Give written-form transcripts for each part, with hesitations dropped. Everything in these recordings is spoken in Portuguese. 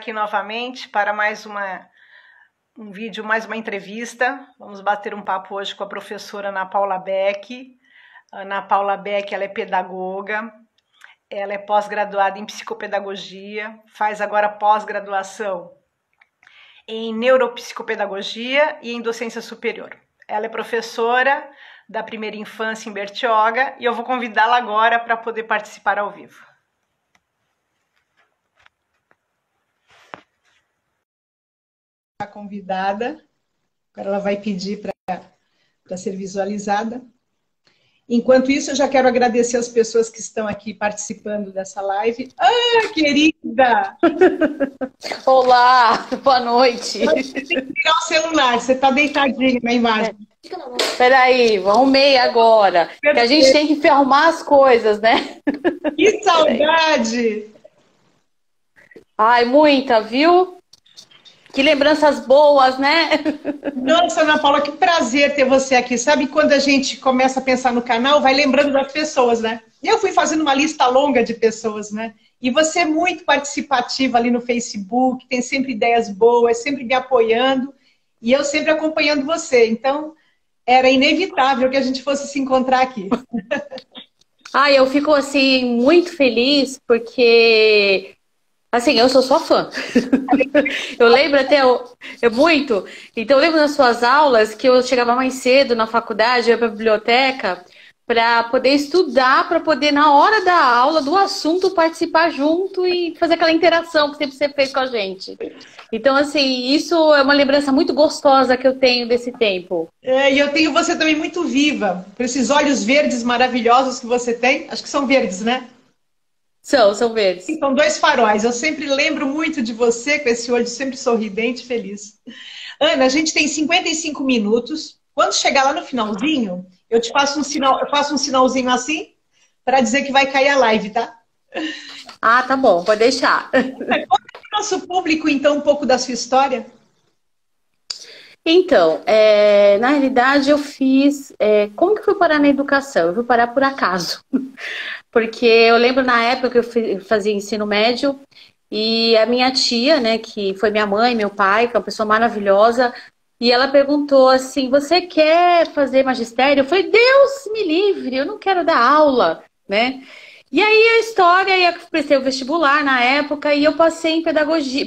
aqui novamente para um vídeo, mais uma entrevista. Vamos bater um papo hoje com a professora Ana Paula Beck. Ana Paula Beck, ela é pedagoga, ela é pós-graduada em psicopedagogia, faz agora pós-graduação em neuropsicopedagogia e em docência superior. Ela é professora da primeira infância em Bertioga e eu vou convidá-la agora para poder participar ao vivo. A convidada, agora ela vai pedir para ser visualizada. Enquanto isso, eu já quero agradecer as pessoas que estão aqui participando dessa live. Ah, querida! Olá, boa noite. Você tem que tirar o celular, você está deitadinha na imagem. Peraí, arrumei agora. Que a gente tem que arrumar as coisas, né? Que saudade! Ai, muita, viu? Que lembranças boas, né? Nossa, Ana Paula, que prazer ter você aqui. Sabe quando a gente começa a pensar no canal, vai lembrando das pessoas, né? Eu fui fazendo uma lista longa de pessoas, né? E você é muito participativa ali no Facebook, tem sempre ideias boas, sempre me apoiando, e eu sempre acompanhando você. Então, era inevitável que a gente fosse se encontrar aqui. Ai, eu fico, assim, muito feliz, porque... Assim, eu sou sua fã. Eu lembro até muito. Então, eu lembro nas suas aulas que eu chegava mais cedo na faculdade, ia para a biblioteca, para poder estudar, para poder, na hora da aula, do assunto, participar junto e fazer aquela interação que sempre você fez com a gente. Então, assim, isso é uma lembrança muito gostosa que eu tenho desse tempo. E eu tenho você também muito viva, por esses olhos verdes maravilhosos que você tem. Acho que são verdes, né? São verdes. São dois faróis. Eu sempre lembro muito de você, com esse olho sempre sorridente e feliz. Ana, a gente tem 55 minutos. Quando chegar lá no finalzinho, eu te faço um sinal, eu faço um sinalzinho assim, para dizer que vai cair a live, tá? Ah, tá bom, pode deixar. Conta para o nosso público, então, um pouco da sua história. Então, na realidade eu fiz... como que eu fui parar na educação? Eu fui parar por acaso. Porque eu lembro na época que eu fazia ensino médio e a minha tia, né, que foi minha mãe, meu pai, que é uma pessoa maravilhosa, e ela perguntou assim, você quer fazer magistério? Eu falei, Deus me livre, eu não quero dar aula, né? E aí a história, eu prestei o vestibular na época e eu passei em pedagogia.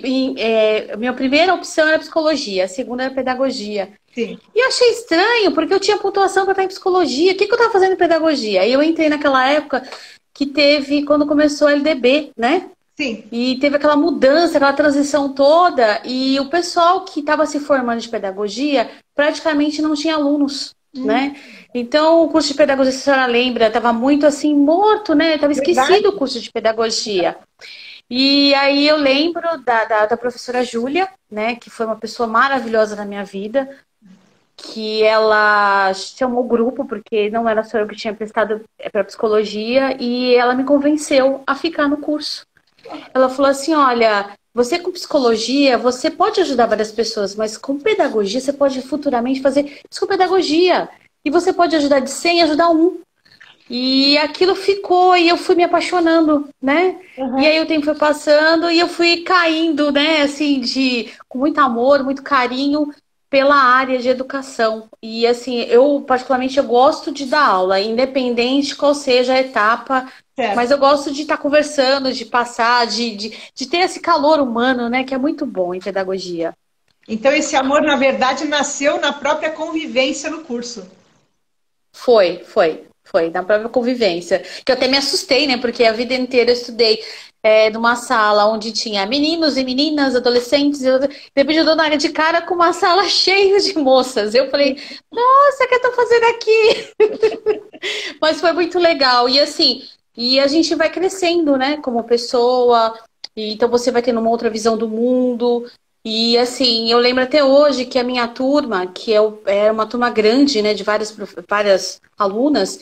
Minha primeira opção era psicologia, a segunda era pedagogia. Sim. E eu achei estranho, porque eu tinha pontuação para estar em psicologia. O que eu estava fazendo em pedagogia? Aí eu entrei naquela época que teve, quando começou a LDB, né? Sim. E teve aquela mudança, aquela transição toda. E o pessoal que estava se formando de pedagogia praticamente não tinha alunos, né? Então, o curso de pedagogia, se a senhora lembra, estava muito assim, morto, né? Estava esquecido o curso de pedagogia. E aí eu lembro da professora Júlia, né? Que foi uma pessoa maravilhosa na minha vida, que ela chamou o grupo, porque não era só eu que tinha prestado para psicologia, e ela me convenceu a ficar no curso. Ela falou assim, olha, você com psicologia, você pode ajudar várias pessoas, mas com pedagogia você pode futuramente fazer psicopedagogia. E você pode ajudar de 100 e ajudar um. E aquilo ficou, e eu fui me apaixonando, né? Uhum. E aí o tempo foi passando e eu fui caindo, né, assim, com muito amor, muito carinho pela área de educação. E assim, eu particularmente eu gosto de dar aula, independente qual seja a etapa, Certo. mas eu gosto de estar conversando, de passar, de ter esse calor humano, né, que é muito bom em pedagogia. Então esse amor, na verdade, nasceu na própria convivência no curso. Foi, na própria convivência. Que eu até me assustei, né? Porque a vida inteira eu estudei numa sala onde tinha meninos e meninas, adolescentes, e de repente eu dou na área de cara com uma sala cheia de moças. Eu falei, nossa, o que eu tô fazendo aqui? Mas foi muito legal. E assim, e a gente vai crescendo, né? Como pessoa, e então você vai tendo uma outra visão do mundo. E assim, eu lembro até hoje que a minha turma, que é uma turma grande, né, de várias alunas,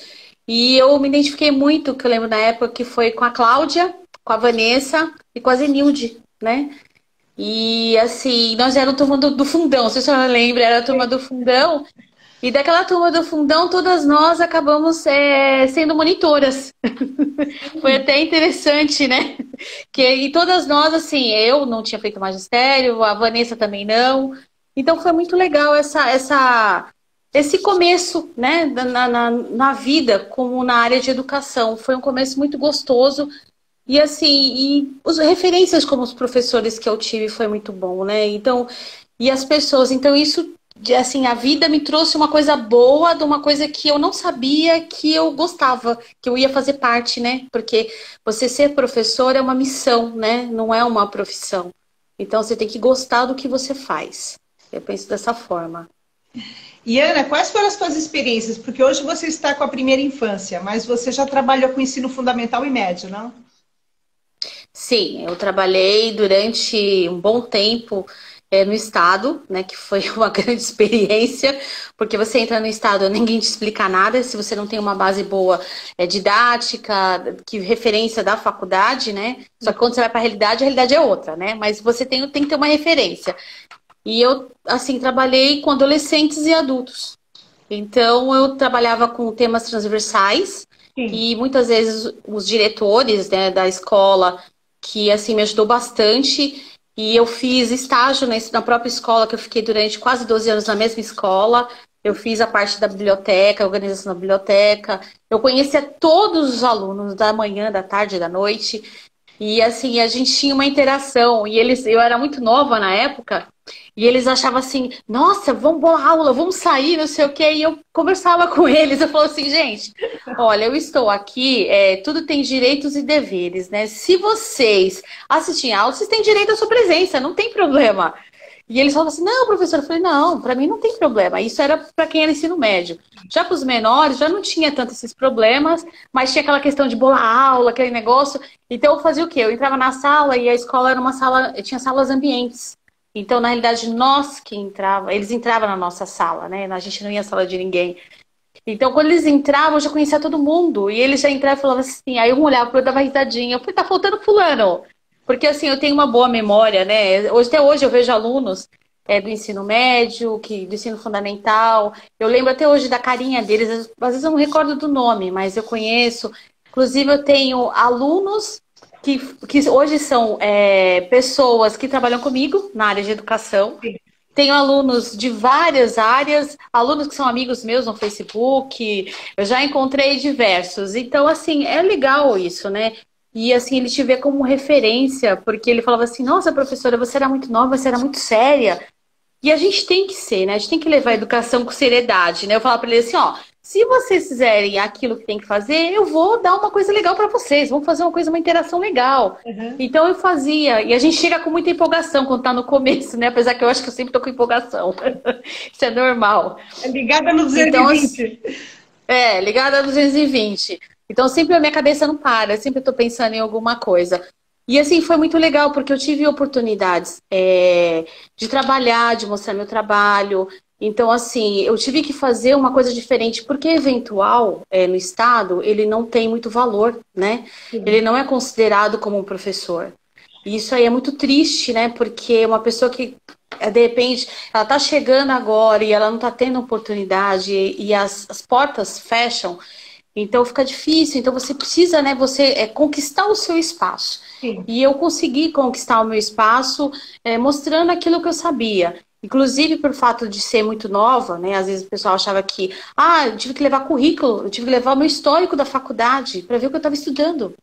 e eu me identifiquei muito, que eu lembro na época que foi com a Cláudia, com a Vanessa e com a Zenilde, né? E assim, nós éramos a turma do fundão, se a senhora lembra, era a turma do fundão. E daquela turma do fundão, todas nós acabamos sendo monitoras. Foi até interessante, né? E todas nós, assim, eu não tinha feito magistério, a Vanessa também não. Então foi muito legal esse começo, né, na vida, como na área de educação. Foi um começo muito gostoso. E assim, e as referências como os professores que eu tive foi muito bom, né? Então, e as pessoas, então isso, assim, a vida me trouxe uma coisa boa de uma coisa que eu não sabia que eu gostava, que eu ia fazer parte, né? Porque você ser professor é uma missão, né? Não é uma profissão. Então você tem que gostar do que você faz. Eu penso dessa forma. E Ana, quais foram as suas experiências? Porque hoje você está com a primeira infância, mas você já trabalhou com ensino fundamental e médio, não? Sim, eu trabalhei durante um bom tempo no estado, né, que foi uma grande experiência, porque você entra no estado, ninguém te explica nada, se você não tem uma base boa didática, que referência da faculdade, né? Só que quando você vai para a realidade é outra, né? Mas você tem que ter uma referência. E eu, assim, trabalhei com adolescentes e adultos. Então, eu trabalhava com temas transversais Sim. e muitas vezes os diretores, né, da escola, que assim me ajudou bastante. E eu fiz estágio na própria escola, que eu fiquei durante quase 12 anos na mesma escola. Eu fiz a parte da biblioteca, a organização da biblioteca. Eu conhecia todos os alunos da manhã, da tarde, da noite. E assim, a gente tinha uma interação. E eu era muito nova na época. E eles achavam assim, nossa, vamos boa aula, vamos sair, não sei o quê. E eu conversava com eles, eu falava assim, gente, olha, eu estou aqui, tudo tem direitos e deveres, né? Se vocês assistirem a aula, vocês têm direito à sua presença, não tem problema. E eles falavam assim, não, professor, eu falei, não, para mim não tem problema. Isso era para quem era ensino médio. Já para os menores, já não tinha tanto esses problemas, mas tinha aquela questão de boa aula, aquele negócio. Então eu fazia o quê? Eu entrava na sala e a escola era uma sala, tinha salas ambientes. Então, na realidade, nós que entrava, eles entravam na nossa sala, né? A gente não ia à sala de ninguém. Então, quando eles entravam, eu já conhecia todo mundo. E eles já entravam e falavam assim, aí eu olhava para eu dava risadinha. Eu falei, tá faltando fulano. Porque assim, eu tenho uma boa memória, né? Até hoje eu vejo alunos do ensino médio, do ensino fundamental. Eu lembro até hoje da carinha deles. Às vezes eu não recordo do nome, mas eu conheço. Inclusive, eu tenho alunos que hoje são pessoas que trabalham comigo na área de educação. Sim. Tenho alunos de várias áreas, alunos que são amigos meus no Facebook, eu já encontrei diversos. Então, assim, é legal isso, né? E, assim, ele te vê como referência, porque ele falava assim, nossa, professora, você era muito nova, você era muito séria. E a gente tem que ser, né? A gente tem que levar a educação com seriedade, né? Eu falava para ele assim, ó, se vocês fizerem aquilo que tem que fazer, eu vou dar uma coisa legal para vocês, vamos fazer uma interação legal. Uhum. Então eu fazia, e a gente chega com muita empolgação quando tá no começo, né? Apesar que eu acho que eu sempre tô com empolgação. Isso é normal. É ligada no Então, 220. ligada a 220. Então sempre a minha cabeça não para, eu sempre tô pensando em alguma coisa. E assim, foi muito legal, porque eu tive oportunidades de trabalhar, de mostrar meu trabalho. Então, assim, eu tive que fazer uma coisa diferente, porque eventual no Estado, ele não tem muito valor, né? Sim. Ele não é considerado como um professor. E isso aí é muito triste, né? Porque uma pessoa que, de repente, ela tá chegando agora e ela não tá tendo oportunidade e as portas fecham, então fica difícil. Então você precisa, né, conquistar o seu espaço. Sim. E eu consegui conquistar o meu espaço mostrando aquilo que eu sabia. Inclusive, por fato de ser muito nova, né? Às vezes o pessoal achava que, eu tive que levar currículo, eu tive que levar o meu histórico da faculdade para ver o que eu estava estudando.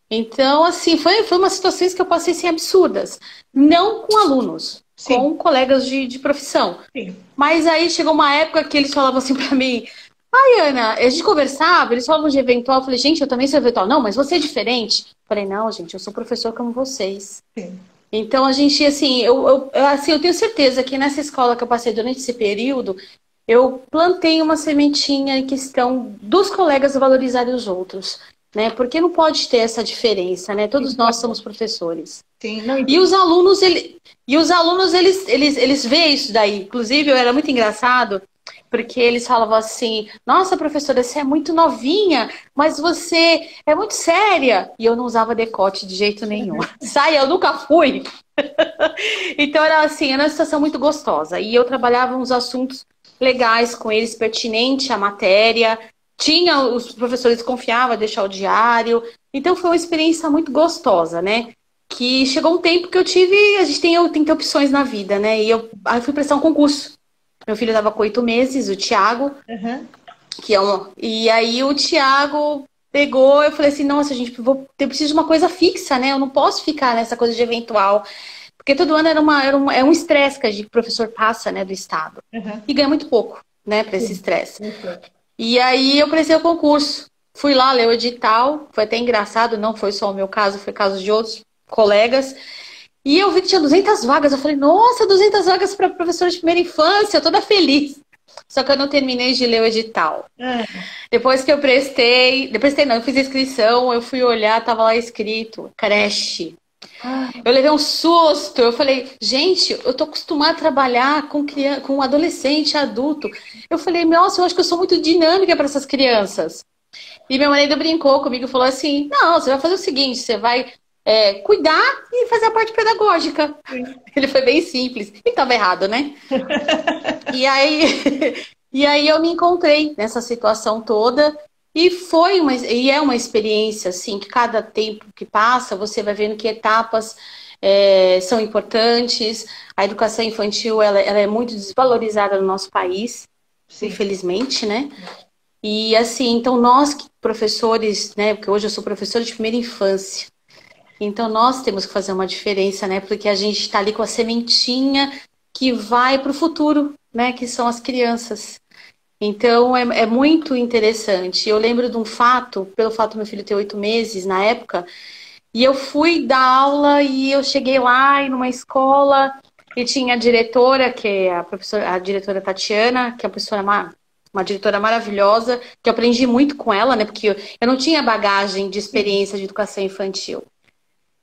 Então, assim, foi umas situações que eu passei assim, absurdas. Não com alunos, Sim. com colegas de profissão. Sim. Mas aí chegou uma época que eles falavam assim para mim, ai, Ana, a gente conversava, eles falavam de eventual, eu falei, gente, eu também sou eventual. Não, mas você é diferente. Eu falei, não, gente, eu sou professor como vocês. Sim. Então, a gente, assim, eu tenho certeza que nessa escola que eu passei durante esse período, eu plantei uma sementinha em questão dos colegas valorizarem os outros, né? Porque não pode ter essa diferença, né? Todos nós somos professores. Sim. Não, E os alunos, eles veem isso daí. Inclusive, eu era muito engraçado, porque eles falavam assim, nossa, professora, você é muito novinha, mas você é muito séria. E eu não usava decote de jeito nenhum. Saia, eu nunca fui. Então era assim, era uma situação muito gostosa. E eu trabalhava uns assuntos legais com eles, pertinente à matéria. Tinha, os professores confiavam, deixar o diário. Então foi uma experiência muito gostosa, né? Que chegou um tempo que eu tive, a gente tem que ter opções na vida, né? Aí eu fui prestar um concurso. Meu filho estava com 8 meses, o Thiago, que é e aí o Thiago pegou, eu falei assim, nossa, gente, eu preciso de uma coisa fixa, né? Eu não posso ficar nessa coisa de eventual. Porque todo ano é um estresse que o professor passa, né, do Estado. E ganha muito pouco, né, para esse estresse. E aí eu prestei o concurso. Fui lá ler o edital. Foi até engraçado, não foi só o meu caso, foi caso de outros colegas. E eu vi que tinha 200 vagas. Eu falei, nossa, 200 vagas para professor de primeira infância, toda feliz. Só que eu não terminei de ler o edital. Depois que eu eu fiz a inscrição, eu fui olhar, tava lá escrito, creche. Eu levei um susto, eu falei, gente, eu tô acostumada a trabalhar com adolescente, adulto. Eu falei, nossa, eu acho que eu sou muito dinâmica para essas crianças. E meu marido brincou comigo e falou assim, não, você vai fazer o seguinte, você vai cuidar e fazer a parte pedagógica. Ele foi bem simples. E tava errado, né? E aí eu me encontrei nessa situação toda. E é uma experiência, assim, que cada tempo que passa, você vai vendo que etapas são importantes. A educação infantil, ela é muito desvalorizada no nosso país, infelizmente, né? E, assim, então nós, professores, né? Porque hoje eu sou professora de primeira infância. Então nós temos que fazer uma diferença, né? Porque a gente está ali com a sementinha que vai para o futuro, né? Que são as crianças. Então, é muito interessante. Eu lembro de um fato, pelo fato do meu filho ter 8 meses na época, e eu fui dar aula e eu cheguei lá em uma escola e tinha a diretora, que é a diretora Tatiana, que é uma diretora maravilhosa, que eu aprendi muito com ela, né? Porque eu não tinha bagagem de experiência de educação infantil.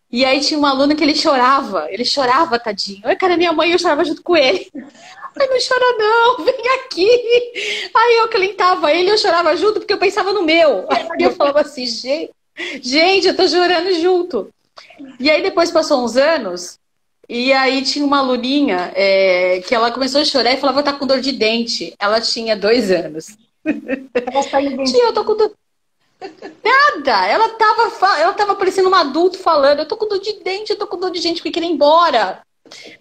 E aí tinha um aluno que ele chorava, tadinho. Eu, cara, minha mãe, eu chorava junto com ele. Ai, não chora não, vem aqui. Aí eu acalentava ele, eu chorava junto porque eu pensava no meu. Aí eu falava assim, gente, eu tô chorando junto. E aí depois passou uns anos, e aí tinha uma aluninha que ela começou a chorar e falava, tá com dor de dente. Ela tinha 2 anos. Tia, eu tô com dor... Nada, ela tava parecendo um adulto falando, eu tô com dor de dente, eu tô com dor de gente que queria ir embora.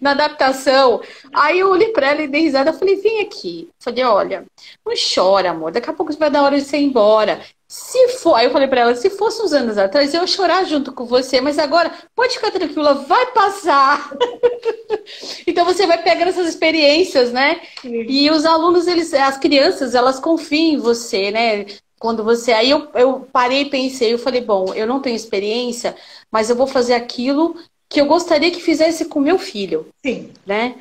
Na adaptação. Aí eu olhei pra ela e dei risada. Eu falei, vem aqui. Eu falei, olha, não chora, amor. Daqui a pouco vai dar hora de você ir embora. Aí eu falei pra ela, se fosse uns anos atrás, eu ia chorar junto com você. Mas agora, pode ficar tranquila, vai passar. Então você vai pegando essas experiências, né? E os alunos, as crianças, elas confiam em você, né? Quando você... Aí eu parei e pensei, eu falei, bom, eu não tenho experiência, mas eu vou fazer aquilo que eu gostaria que fizesse com meu filho. Sim. Né?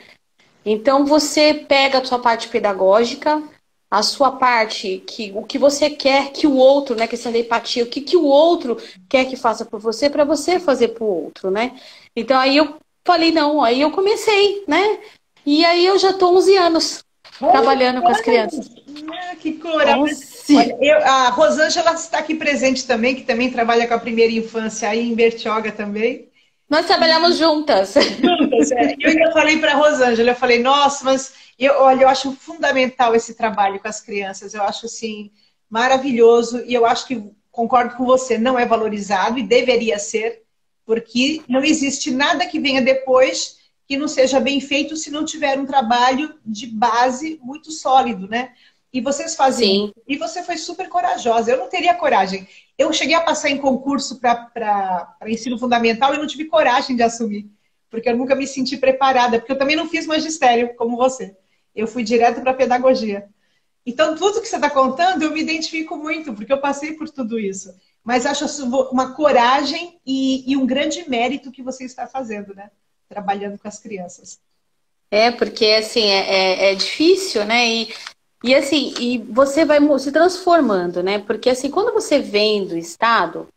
Então você pega a sua parte pedagógica, a sua parte, o que você quer que o outro, né? Questão da empatia, o que o outro quer que faça por você, para você fazer pro outro, né? Então aí eu falei, não, aí eu comecei, né? E aí eu já tô 11 anos trabalhando com as crianças. Que coragem! A Rosângela está aqui presente também, que também trabalha com a primeira infância aí em Bertioga também. Nós trabalhamos juntas. Eu ainda falei para a Rosângela, eu falei, nossa, mas olha, eu acho fundamental esse trabalho com as crianças, eu acho assim, maravilhoso, e eu acho que, concordo com você, não é valorizado e deveria ser, porque não existe nada que venha depois que não seja bem feito se não tiver um trabalho de base muito sólido, né? E vocês fazem. E você foi super corajosa. Eu não teria coragem. Eu cheguei a passar em concurso para ensino fundamental e não tive coragem de assumir. Porque eu nunca me senti preparada. Porque eu também não fiz magistério, como você. Eu fui direto para pedagogia. Então, tudo que você está contando, eu me identifico muito, porque eu passei por tudo isso. Mas acho uma coragem e um grande mérito que você está fazendo, né? Trabalhando com as crianças. Porque, assim, é difícil, né? E assim, e você vai se transformando, né? Porque assim, quando você vem do Estado,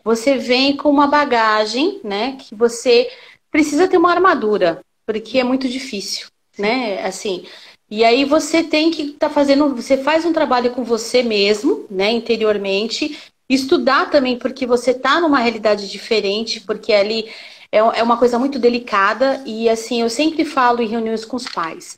você vem com uma bagagem, né? Que você precisa ter uma armadura, porque é muito difícil, né? Assim, e aí você tem que estar fazendo, você faz um trabalho com você mesmo, né? Interiormente, estudar também, porque você tá numa realidade diferente, porque ali é uma coisa muito delicada, e assim, eu sempre falo em reuniões com os pais.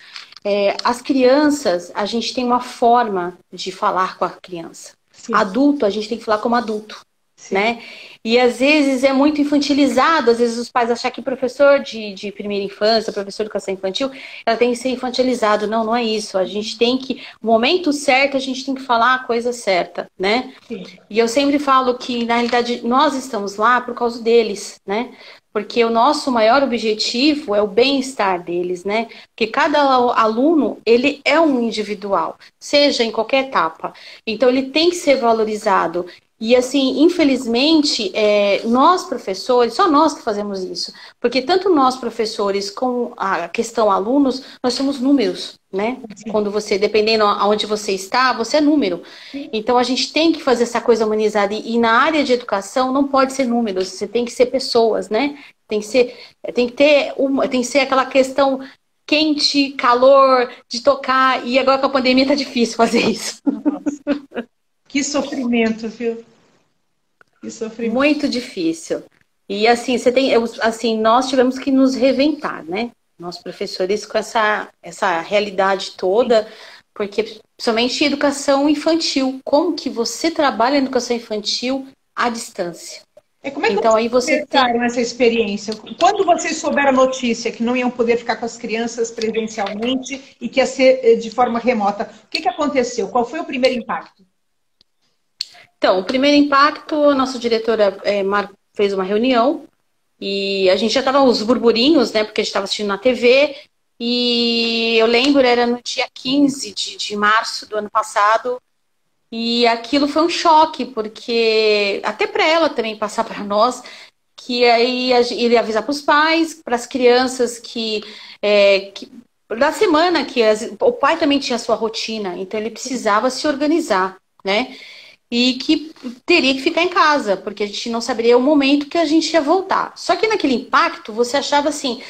as crianças, a gente tem uma forma de falar com a criança. Sim. Adulto, a gente tem que falar como adulto. Sim. Né? E às vezes é muito infantilizado, às vezes os pais acham que professor de primeira infância, professor de educação infantil, ela tem que ser infantilizado. Não, não é isso. A gente tem que, no momento certo, a gente tem que falar a coisa certa, né? Sim. E eu sempre falo que, na realidade, nós estamos lá por causa deles, né? Porque o nosso maior objetivo é o bem-estar deles, né? Porque cada aluno, ele é um individual, seja em qualquer etapa. Então, ele tem que ser valorizado. E assim, infelizmente, nós professores, só nós que fazemos isso. Porque tanto nós professores com a questão alunos, nós somos números, né? Sim. Quando você, dependendo aonde você está, você é número. Sim. Então a gente tem que fazer essa coisa humanizada. E na área de educação não pode ser números, você tem que ser pessoas, né? Tem que ser aquela questão quente, calor, de tocar. E agora com a pandemia tá difícil fazer isso. Nossa. Que sofrimento, viu? Que sofrimento. Muito difícil. E assim, nós tivemos que nos reinventar, né? Nós professores com essa realidade toda, porque principalmente educação infantil. Como que você trabalha em educação infantil à distância? Como é que então, aí vocês tentaram essa experiência? Quando vocês souberam a notícia que não iam poder ficar com as crianças presencialmente e que ia ser de forma remota, o que aconteceu? Qual foi o primeiro impacto? Então, o primeiro impacto, a nossa diretora fez uma reunião e a gente já estava os burburinhos, né? Porque a gente estava assistindo na TV e eu lembro, era no dia 15 de março do ano passado e aquilo foi um choque, porque até para ela também passar para nós, que aí ele ia avisar para os pais, para as crianças que da semana que o pai também tinha a sua rotina, então ele precisava se organizar, né? E que teria que ficar em casa, porque a gente não saberia o momento que a gente ia voltar. Só que naquele impacto, você achava assim,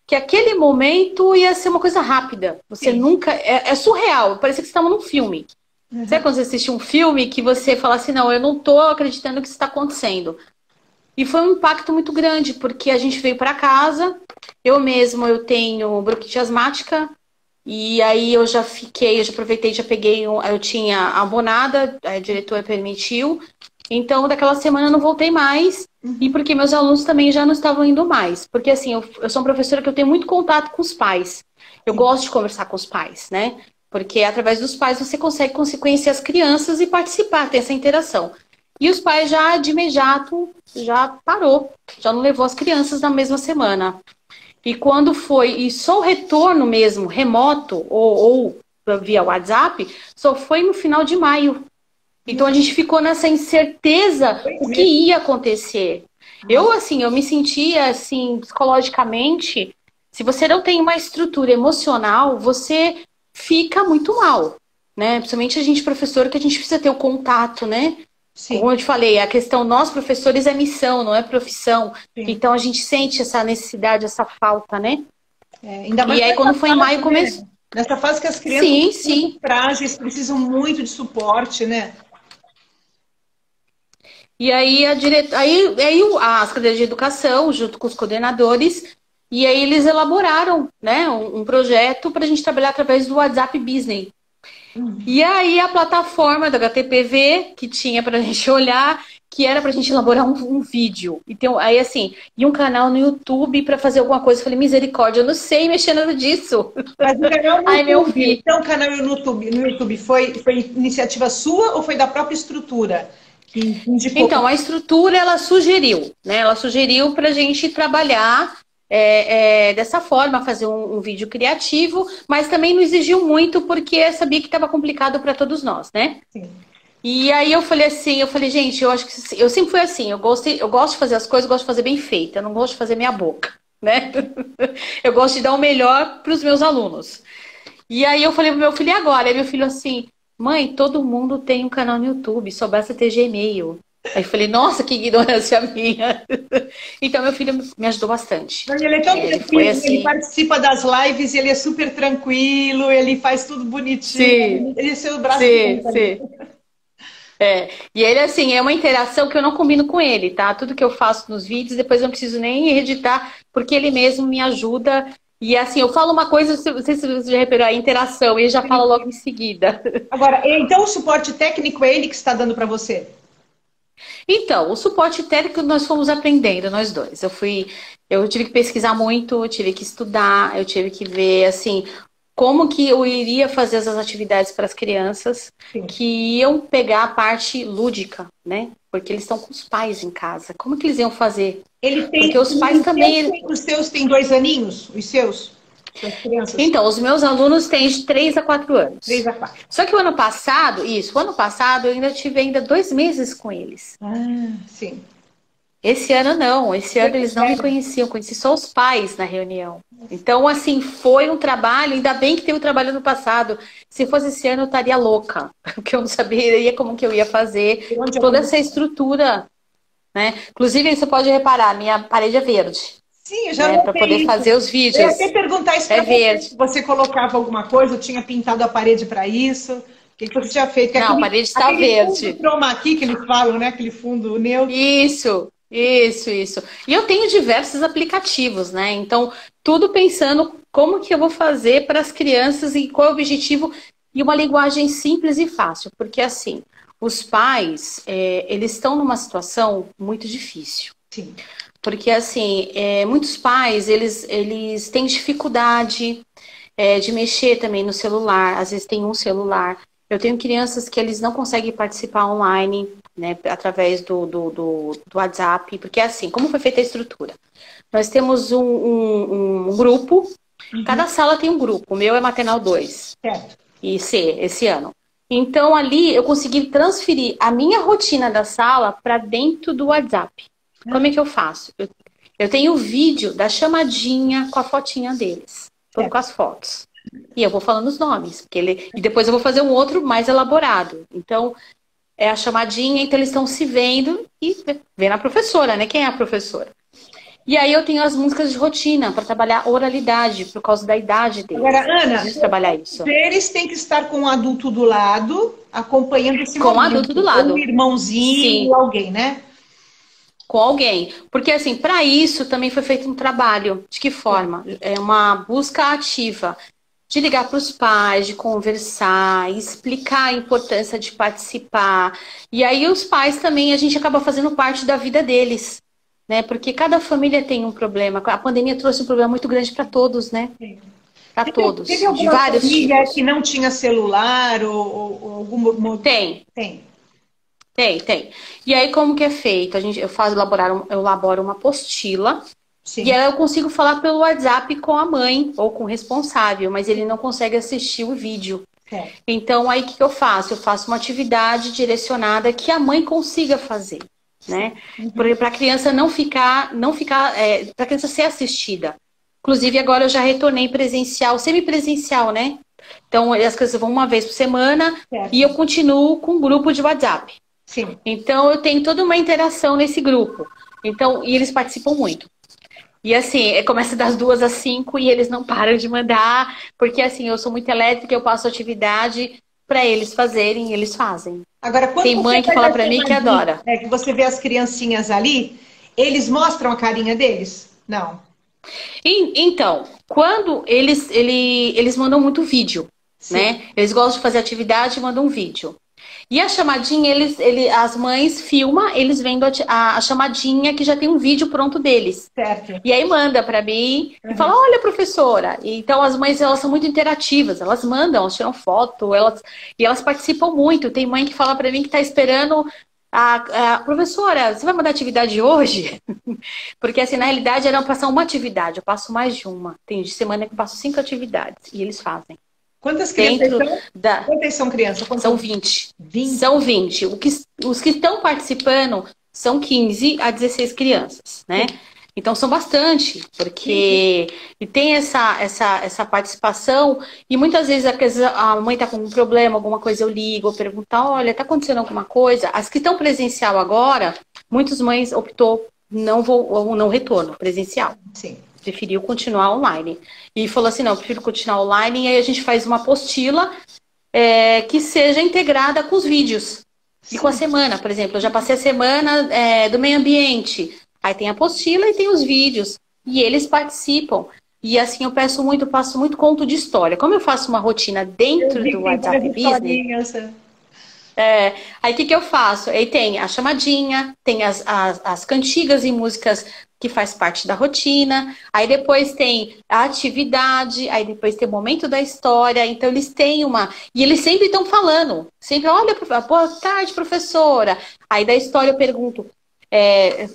que aquele momento ia ser uma coisa rápida. Você nunca... É surreal, parecia que você estava num filme. Uhum. Sabe quando você assiste um filme que você fala assim, não, eu não tô acreditando que isso está acontecendo. E foi um impacto muito grande, porque a gente veio para casa, eu tenho bronquite asmática, e aí eu já aproveitei, já peguei, eu tinha a abonada, a diretora permitiu, então daquela semana eu não voltei mais, e porque meus alunos também já não estavam indo mais, porque assim, eu sou uma professora que eu tenho muito contato com os pais, eu gosto de conversar com os pais, né, porque através dos pais você consegue conhecer as crianças e participar, ter essa interação. E os pais já de imediato, já parou, já não levou as crianças na mesma semana. E quando foi, e só o retorno mesmo, remoto ou via WhatsApp, só foi no final de maio. Então a gente ficou nessa incerteza o que ia acontecer. Eu me sentia assim, psicologicamente, se você não tem uma estrutura emocional, você fica muito mal, né? Principalmente a gente professor, que a gente precisa ter o contato, né? Sim. Como eu te falei, a questão, nós professores é missão, não é profissão. Sim. Então a gente sente essa necessidade, essa falta, né? Ainda mais e aí quando foi em maio começou. Nessa fase que as crianças são muito frágeis, precisam muito de suporte, né? E aí a Secretaria de Educação, junto com os coordenadores, e aí eles elaboraram, né, um projeto para a gente trabalhar através do WhatsApp Business. E aí a plataforma da HTPV, que tinha pra gente olhar, que era pra gente elaborar um vídeo. Então, aí assim, e um canal no YouTube pra fazer alguma coisa. Eu falei, misericórdia, eu não sei mexer nada disso. Mas o canal no YouTube, então o canal no YouTube foi iniciativa sua ou foi da própria estrutura? Então, a estrutura, ela sugeriu, né? Ela sugeriu pra gente trabalhar dessa forma, fazer um vídeo criativo, mas também não exigiu muito, porque sabia que estava complicado para todos nós, né? Sim. E aí eu falei assim, gente, eu acho que eu sempre fui assim, eu gosto de fazer as coisas, eu gosto de fazer bem feita, eu não gosto de fazer meia boca, né? Eu gosto de dar o melhor para os meus alunos. E aí eu falei pro meu filho, e agora? Aí meu filho assim, mãe, todo mundo tem um canal no YouTube, só basta ter Gmail. Aí eu falei, nossa, que ignorância minha. Então, meu filho me ajudou bastante. Ele é tão tranquilo, assim... ele participa das lives, ele é super tranquilo, ele faz tudo bonitinho. Sim. Ele é seu braço. Sim. E ele, assim, é uma interação que eu não combino com ele, tá? Tudo que eu faço nos vídeos, depois eu não preciso nem editar, porque ele mesmo me ajuda. E assim, eu falo uma coisa, não sei se você já reparou, a interação, e ele já fala logo em seguida. Agora, então o suporte técnico é ele que está dando para você? Então, o suporte técnico nós fomos aprendendo, nós dois. Eu tive que pesquisar muito, eu tive que estudar, eu tive que ver, assim, como que eu iria fazer essas atividades para as crianças Sim. que iam pegar a parte lúdica, né? Porque eles estão com os pais em casa. Como que eles iam fazer? Ele tem, Porque os pais também... Os seus têm 2 aninhos? Os seus? As crianças? Então, os meus alunos têm de 3 a 4 anos. 3 a 4. Só que o ano passado eu ainda tive 2 meses com eles. Ah, sim. Esse ano não, esse ano eles não me conheciam, conheci só os pais na reunião. Então, assim, foi um trabalho, ainda bem que teve o trabalho no passado. Se fosse esse ano, eu estaria louca, porque eu não saberia como que eu ia fazer toda essa estrutura, né? Inclusive, você pode reparar, minha parede é verde. Sim, eu já notei para poder isso. fazer os vídeos. Eu ia até perguntar isso para verde. você. Você colocava alguma coisa, eu tinha pintado a parede para isso. O que você tinha feito? Não, a parede está verde. Fundo chroma key que eles falam, né? Aquele fundo neutro. Isso. E eu tenho diversos aplicativos, né? Então, tudo pensando como que eu vou fazer para as crianças e qual é o objetivo e uma linguagem simples e fácil. Porque, assim, os pais, eles estão numa situação muito difícil. Sim. Porque, assim, muitos pais, eles têm dificuldade de mexer também no celular. Às vezes tem um celular. Eu tenho crianças que eles não conseguem participar online, né, através do WhatsApp. Porque, assim, como foi feita a estrutura? Nós temos um grupo. Cada sala tem um grupo. O meu é Maternal 2. Certo. E C, esse ano. Então, ali, eu consegui transferir a minha rotina da sala para dentro do WhatsApp. Como é que eu faço? Eu tenho o vídeo da chamadinha com a fotinha deles. Tudo com as fotos. E eu vou falando os nomes. E depois eu vou fazer um outro mais elaborado. Então, é a chamadinha, então eles estão se vendo e vendo a professora, né? Quem é a professora? E aí eu tenho as músicas de rotina para trabalhar oralidade, por causa da idade deles. Agora, Ana, preciso trabalhar isso. Eles têm que estar com um adulto do lado, acompanhando esse momento. Com um adulto do lado. Um irmãozinho, Sim. alguém, né? Com alguém. Porque, assim, para isso também foi feito um trabalho. De que forma? É uma busca ativa. De ligar para os pais, de conversar, explicar a importância de participar. E aí os pais também, a gente acaba fazendo parte da vida deles. Né? Porque cada família tem um problema. A pandemia trouxe um problema muito grande para todos, né? Para todos. Teve alguma de vários família tipos. que não tinha celular ou algum... Tem. Tem. E aí, como que é feito? Eu elaboro uma apostila. Sim. E aí eu consigo falar pelo WhatsApp com a mãe ou com o responsável, mas ele não consegue assistir o vídeo. Então, aí o que eu faço? Eu faço uma atividade direcionada que a mãe consiga fazer, né? Para a criança para a criança ser assistida. Inclusive, agora eu já retornei presencial, semipresencial, né? Então, as crianças vão uma vez por semana e eu continuo com um grupo de WhatsApp. Sim. Então, eu tenho toda uma interação nesse grupo. Então, e eles participam muito. E assim, começa das 2 às 5 e eles não param de mandar, porque assim, eu sou muito elétrica, eu passo atividade para eles fazerem e eles fazem. Agora, quando tem mãe que fala para mim que adora. Que você vê as criancinhas ali, eles mostram a carinha deles? Não. Então, quando eles mandam muito vídeo, né? Eles gostam de fazer atividade e mandam um vídeo. E a chamadinha, as mães filmam, eles vendo a chamadinha que já tem um vídeo pronto deles. Certo. E aí manda pra mim e fala, olha, professora. Então as mães, elas são muito interativas, elas mandam, elas tiram foto, e elas participam muito. Tem mãe que fala pra mim que tá esperando professora, você vai mandar atividade hoje? Porque assim, na realidade era passar uma atividade, eu passo mais de uma. Tem de semana que eu passo 5 atividades e eles fazem. Quantas crianças são? Quantas são crianças? São 20. São 20. Os que estão participando são 15 a 16 crianças, né? Então são bastante, porque e tem essa participação, e muitas vezes a mãe está com um problema, alguma coisa eu ligo, eu pergunto, olha, está acontecendo alguma coisa? As que estão presencial agora, muitas mães optou não retorno presencial. Sim. Preferiu continuar online. E falou assim, não, eu prefiro continuar online, e aí a gente faz uma apostila que seja integrada com os vídeos. E com a semana, por exemplo, eu já passei a semana do meio ambiente. Aí tem a apostila e tem os vídeos. E eles participam. E assim, eu peço muito, eu passo muito conto de história. Como eu faço uma rotina dentro do WhatsApp Business, aí o que eu faço? Aí tem a chamadinha, tem as cantigas e músicas que faz parte da rotina, aí depois tem a atividade, aí depois tem o momento da história, então eles têm uma... E eles sempre estão falando, sempre, olha, boa tarde, professora. Aí da história eu pergunto,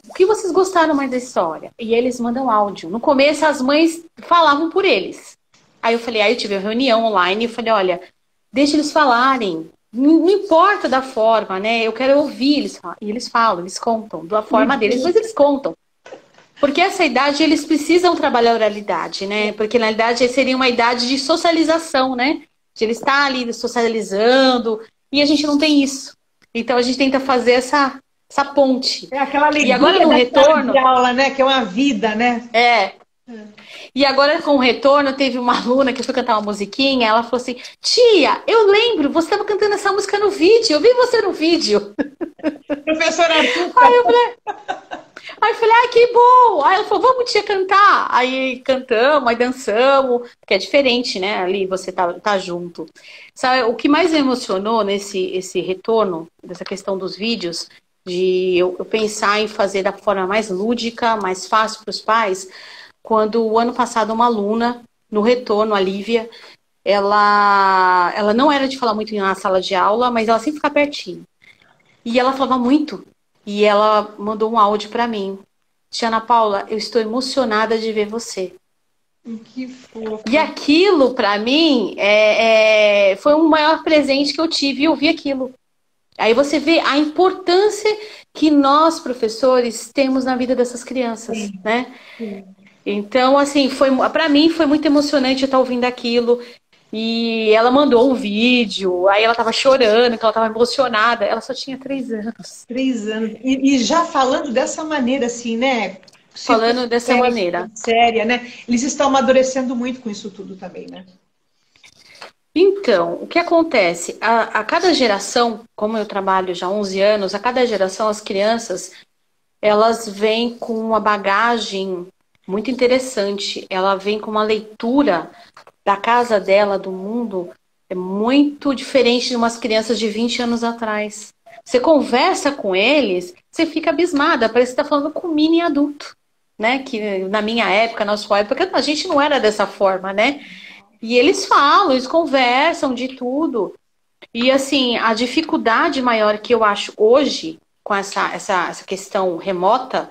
o que vocês gostaram mais da história? E eles mandam áudio. No começo as mães falavam por eles. Aí eu tive uma reunião online e falei, olha, deixa eles falarem. Não importa da forma, né? Eu quero ouvir eles falar. E eles falam, eles contam da forma deles, mas eles contam. Porque essa idade eles precisam trabalhar a oralidade, né? Porque na realidade seria uma idade de socialização, né? De ele estar ali socializando, e a gente não tem isso. Então a gente tenta fazer essa ponte. É aquela alegria e agora no retorno de aula, né? Que é uma vida, né? E agora com o retorno teve uma aluna que foi cantar uma musiquinha, ela falou assim, tia, eu lembro, você estava cantando essa música no vídeo, eu vi você no vídeo. Professora Arthur. Aí eu falei, ai, que bom! Aí ela falou, vamos, tia, cantar. Aí cantamos, aí dançamos, porque é diferente, né? Ali você tá junto. Sabe, o que mais me emocionou esse retorno, dessa questão dos vídeos, de eu pensar em fazer da forma mais lúdica, mais fácil para os pais, quando o ano passado uma aluna, no retorno, a Lívia, ela não era de falar muito na sala de aula, mas ela sempre ficava pertinho. E ela falava muito. E ela mandou um áudio para mim. Tia Ana Paula, eu estou emocionada de ver você. Que fofo. E aquilo, para mim, foi o maior presente que eu tive e ouvir aquilo. Aí você vê a importância que nós, professores, temos na vida dessas crianças, Sim. né? Sim. Então, assim, para mim foi muito emocionante eu estar ouvindo aquilo. E ela mandou um vídeo, aí ela tava chorando, que ela tava emocionada. Ela só tinha 3 anos. 3 anos. E já falando dessa maneira, assim, né? Falando dessa maneira. Séria, né? Eles estão amadurecendo muito com isso tudo também, né? Então, o que acontece? A cada geração, como eu trabalho já há 11 anos, a cada geração as crianças, elas vêm com uma bagagem muito interessante. Ela vem com uma leitura da casa dela, do mundo, é muito diferente de umas crianças de 20 anos atrás. Você conversa com eles, você fica abismada, parece que está falando com um mini adulto, né? Que na minha época, na sua época, a gente não era dessa forma, né? E eles falam, eles conversam de tudo. E assim, a dificuldade maior que eu acho hoje, com essa questão remota,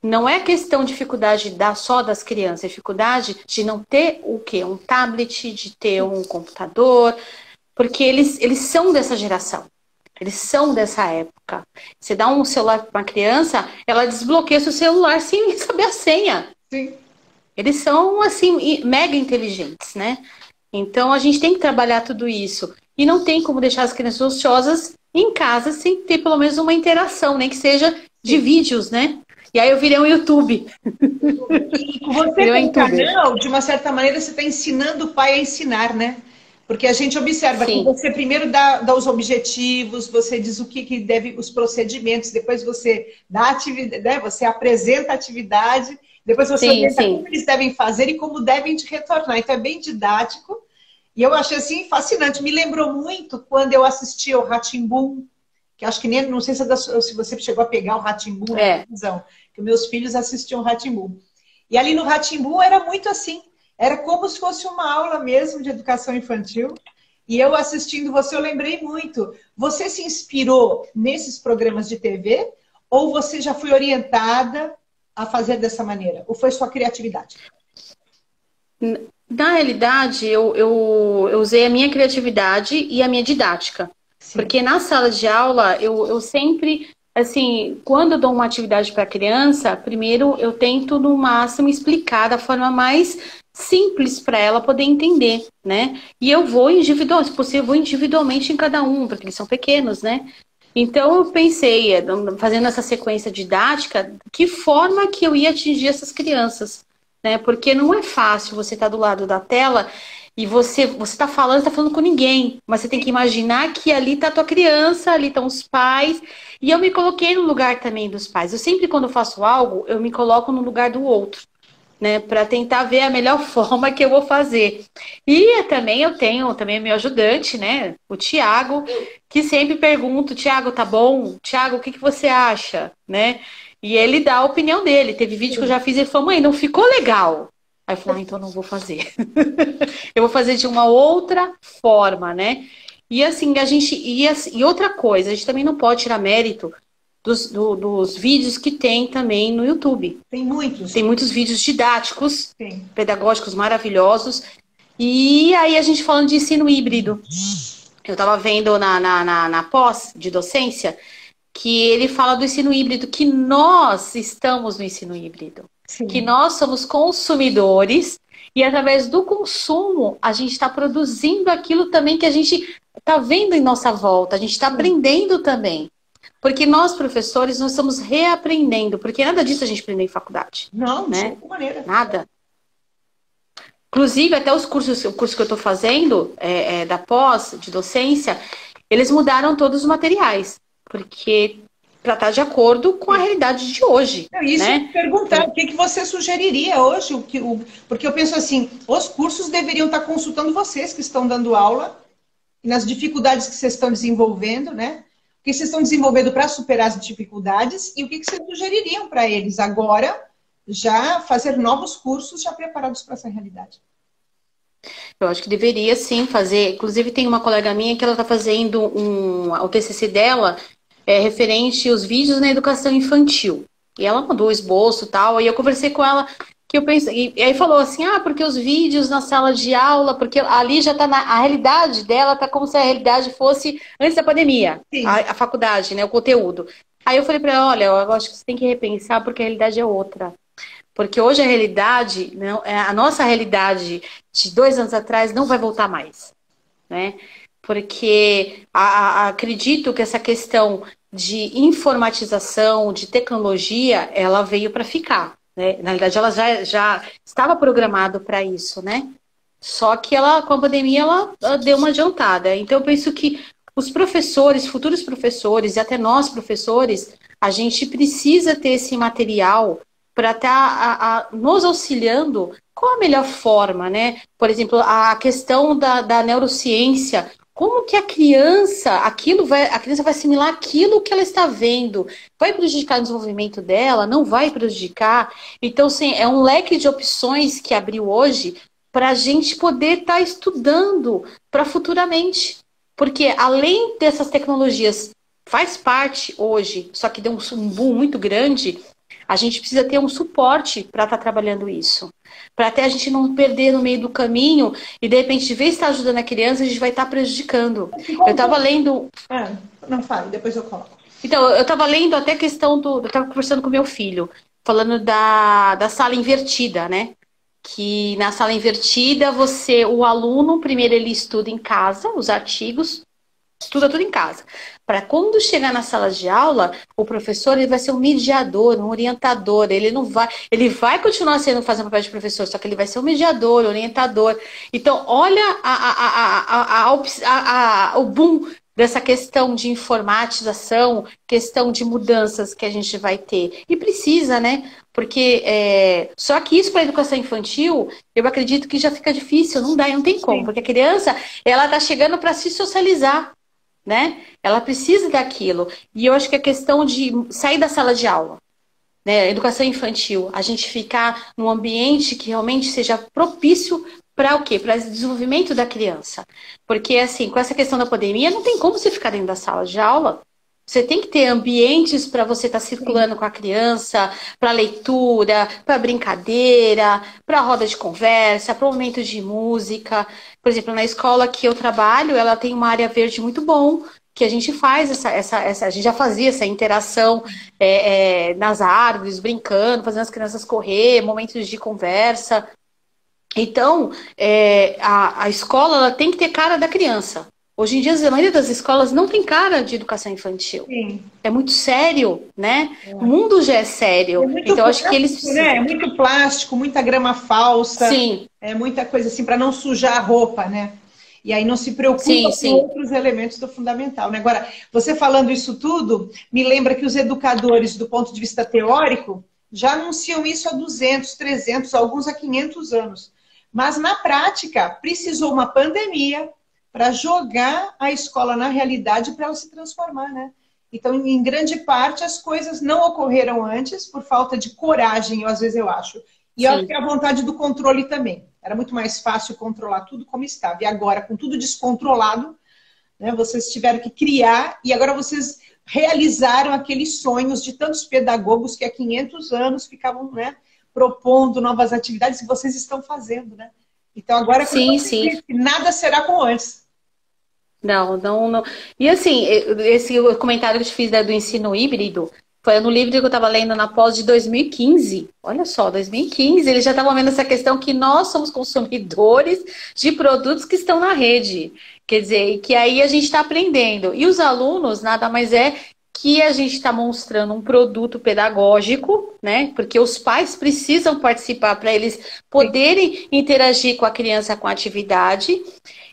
não é questão de dificuldade só das crianças, é dificuldade de não ter o quê? Um tablet, de ter um computador, porque eles são dessa geração, eles são dessa época. Você dá um celular para uma criança, ela desbloqueia seu celular sem saber a senha. Sim. Eles são, assim, mega inteligentes, né? Então a gente tem que trabalhar tudo isso. E não tem como deixar as crianças ociosas em casa sem ter pelo menos uma interação, nem que seja de vídeos, né? E aí eu virei um YouTube. E você com o canal, de uma certa maneira, você está ensinando o pai a ensinar, né? Porque a gente observa que você primeiro dá os objetivos, você diz o que deve, os procedimentos, depois você dá atividade, né? Você apresenta a atividade, depois você orienta como eles devem fazer e como devem te retornar. Então é bem didático. E eu achei assim fascinante. Me lembrou muito quando eu assisti ao Rá-Tim-Bum, que acho que nem, não sei se você chegou a pegar o Rá-Tim-Bum na televisão, que meus filhos assistiam o Rá-Tim-Bum. E ali no Rá-Tim-Bum era muito assim, era como se fosse uma aula mesmo de educação infantil. E eu assistindo você, eu lembrei muito. Você se inspirou nesses programas de TV ou você já foi orientada a fazer dessa maneira? Ou foi sua criatividade? Na realidade, eu usei a minha criatividade e a minha didática. Sim. Porque na sala de aula, eu sempre, assim, quando eu dou uma atividade para a criança, primeiro eu tento no máximo explicar da forma mais simples para ela poder entender, né? E eu vou se possível, vou individualmente em cada um, porque eles são pequenos, né? Então eu pensei, fazendo essa sequência didática, que forma que eu ia atingir essas crianças, né? Porque não é fácil você estar do lado da tela e você está falando com ninguém, mas você tem que imaginar que ali está a tua criança, ali estão os pais, e eu me coloquei no lugar também dos pais. Eu sempre, quando eu faço algo, eu me coloco no lugar do outro. né, para tentar ver a melhor forma que eu vou fazer. E também eu tenho também meu ajudante, né, o Tiago, que sempre pergunto, Tiago, tá bom? Tiago, o que que você acha, né? E ele dá a opinião dele. Teve vídeo que eu já fiz e ele falou, mãe, não ficou legal. Aí eu falei, então não vou fazer. Eu vou fazer de uma outra forma, né? E assim, e outra coisa, a gente também não pode tirar mérito dos vídeos que tem também no YouTube. Tem muitos. Tem muitos vídeos didáticos, Sim. pedagógicos maravilhosos. E aí a gente falando de ensino híbrido. Eu estava vendo na pós de docência que ele fala do ensino híbrido, que nós estamos no ensino híbrido. Sim. Que nós somos consumidores e através do consumo a gente está produzindo aquilo também que a gente está vendo em nossa volta, a gente está aprendendo também. Porque nós, professores, nós estamos reaprendendo, porque nada disso a gente aprendeu em faculdade. Não, né? de alguma maneira. Nada. Inclusive, até o curso que eu estou fazendo, da pós, de docência, eles mudaram todos os materiais, porque para estar de acordo com a realidade de hoje. Isso, né? Perguntar o que você sugeriria hoje, porque eu penso assim, os cursos deveriam estar consultando vocês que estão dando aula, nas dificuldades que vocês estão desenvolvendo, né? O que vocês estão desenvolvendo para superar as dificuldades e o que vocês sugeririam para eles agora, já fazer novos cursos já preparados para essa realidade. Eu acho que deveria sim fazer. Inclusive tem uma colega minha que ela está fazendo o TCC dela referente aos vídeos na educação infantil. E ela mandou o esboço e tal, e eu conversei com ela, que eu pensei, e aí falou assim, porque os vídeos na sala de aula, porque ali já está a realidade dela, tá como se a realidade fosse antes da pandemia, a faculdade, né, o conteúdo. Aí eu falei para ela, olha, eu acho que você tem que repensar porque a realidade é outra. Porque hoje a realidade, a nossa realidade de 2 anos atrás não vai voltar mais, né? Porque acredito que essa questão de informatização, de tecnologia, ela veio para ficar, né? Na realidade, ela já estava programado para isso, né? Só que ela, com a pandemia, ela deu uma adiantada. Então, eu penso que os professores, futuros professores e até nós, professores, a gente precisa ter esse material para estar nos auxiliando qual a melhor forma, né? Por exemplo, a questão da neurociência, como que a criança vai assimilar aquilo que ela está vendo? Vai prejudicar o desenvolvimento dela? Não vai prejudicar? Então, sim, é um leque de opções que abriu hoje para a gente poder estar estudando para futuramente. Porque além dessas tecnologias, faz parte hoje, só que deu um boom muito grande, a gente precisa ter um suporte para estar trabalhando isso. Para até a gente não perder no meio do caminho e, de repente, de vez de estar ajudando a criança, a gente vai estar prejudicando. Eu estava lendo... Não fale, depois eu coloco. Então, eu estava lendo até a questão eu estava conversando com meu filho, falando da sala invertida, né? Que na sala invertida, o aluno, primeiro ele estuda em casa, os artigos, estuda tudo em casa. Para quando chegar na sala de aula, o professor ele vai ser um mediador, um orientador. Ele vai continuar fazendo papel de professor, só que ele vai ser um mediador, orientador. Então, olha o boom dessa questão de informatização, questão de mudanças que a gente vai ter. E precisa, né? Porque só que isso para a educação infantil, eu acredito que já fica difícil, não tem como. Porque a criança, ela está chegando para se socializar. Né? Ela precisa daquilo. E eu acho que a questão de sair da sala de aula, né? Educação infantil, a gente ficar num ambiente que realmente seja propício para o quê? Para o desenvolvimento da criança. Porque, assim, com essa questão da pandemia, não tem como você ficar dentro da sala de aula. Você tem que ter ambientes para você estar circulando com a criança, para leitura, para brincadeira, para roda de conversa, para momento de música. Por exemplo, na escola que eu trabalho, ela tem uma área verde muito bom, que a gente faz a gente já fazia essa interação nas árvores, brincando, fazendo as crianças correr, momentos de conversa. Então, a escola ela tem que ter cara da criança. Hoje em dia, a maioria das escolas não tem cara de educação infantil. Sim. É muito sério, né? O mundo já é sério. Então, acho que eles precisam... né? É muito plástico, muita grama falsa. Sim. É muita coisa assim para não sujar a roupa, né? E aí não se preocupa com outros elementos do fundamental. Né? Agora, você falando isso tudo, me lembra que os educadores, do ponto de vista teórico, Já anunciam isso há 200, 300, alguns há 500 anos. Mas, na prática, precisou uma pandemia para jogar a escola na realidade para ela se transformar, né? Então, em grande parte, as coisas não ocorreram antes por falta de coragem, às vezes eu acho. E eu acho que Sim. é a vontade do controle também. Era muito mais fácil controlar tudo como estava. E agora, com tudo descontrolado, né, vocês tiveram que criar e agora vocês realizaram aqueles sonhos de tantos pedagogos que há 500 anos ficavam, né, propondo novas atividades e vocês estão fazendo, né? Então agora, quando Sim, você sim. diz que nada será como antes. Não, não, não. E assim, esse comentário que eu te fiz do ensino híbrido foi no livro que eu estava lendo na pós de 2015. Olha só, 2015, eles já estavam vendo essa questão que nós somos consumidores de produtos que estão na rede. Quer dizer, que aí a gente está aprendendo. E os alunos nada mais é que a gente está mostrando um produto pedagógico, né? Porque os pais precisam participar para eles poderem interagir com a criança com a atividade.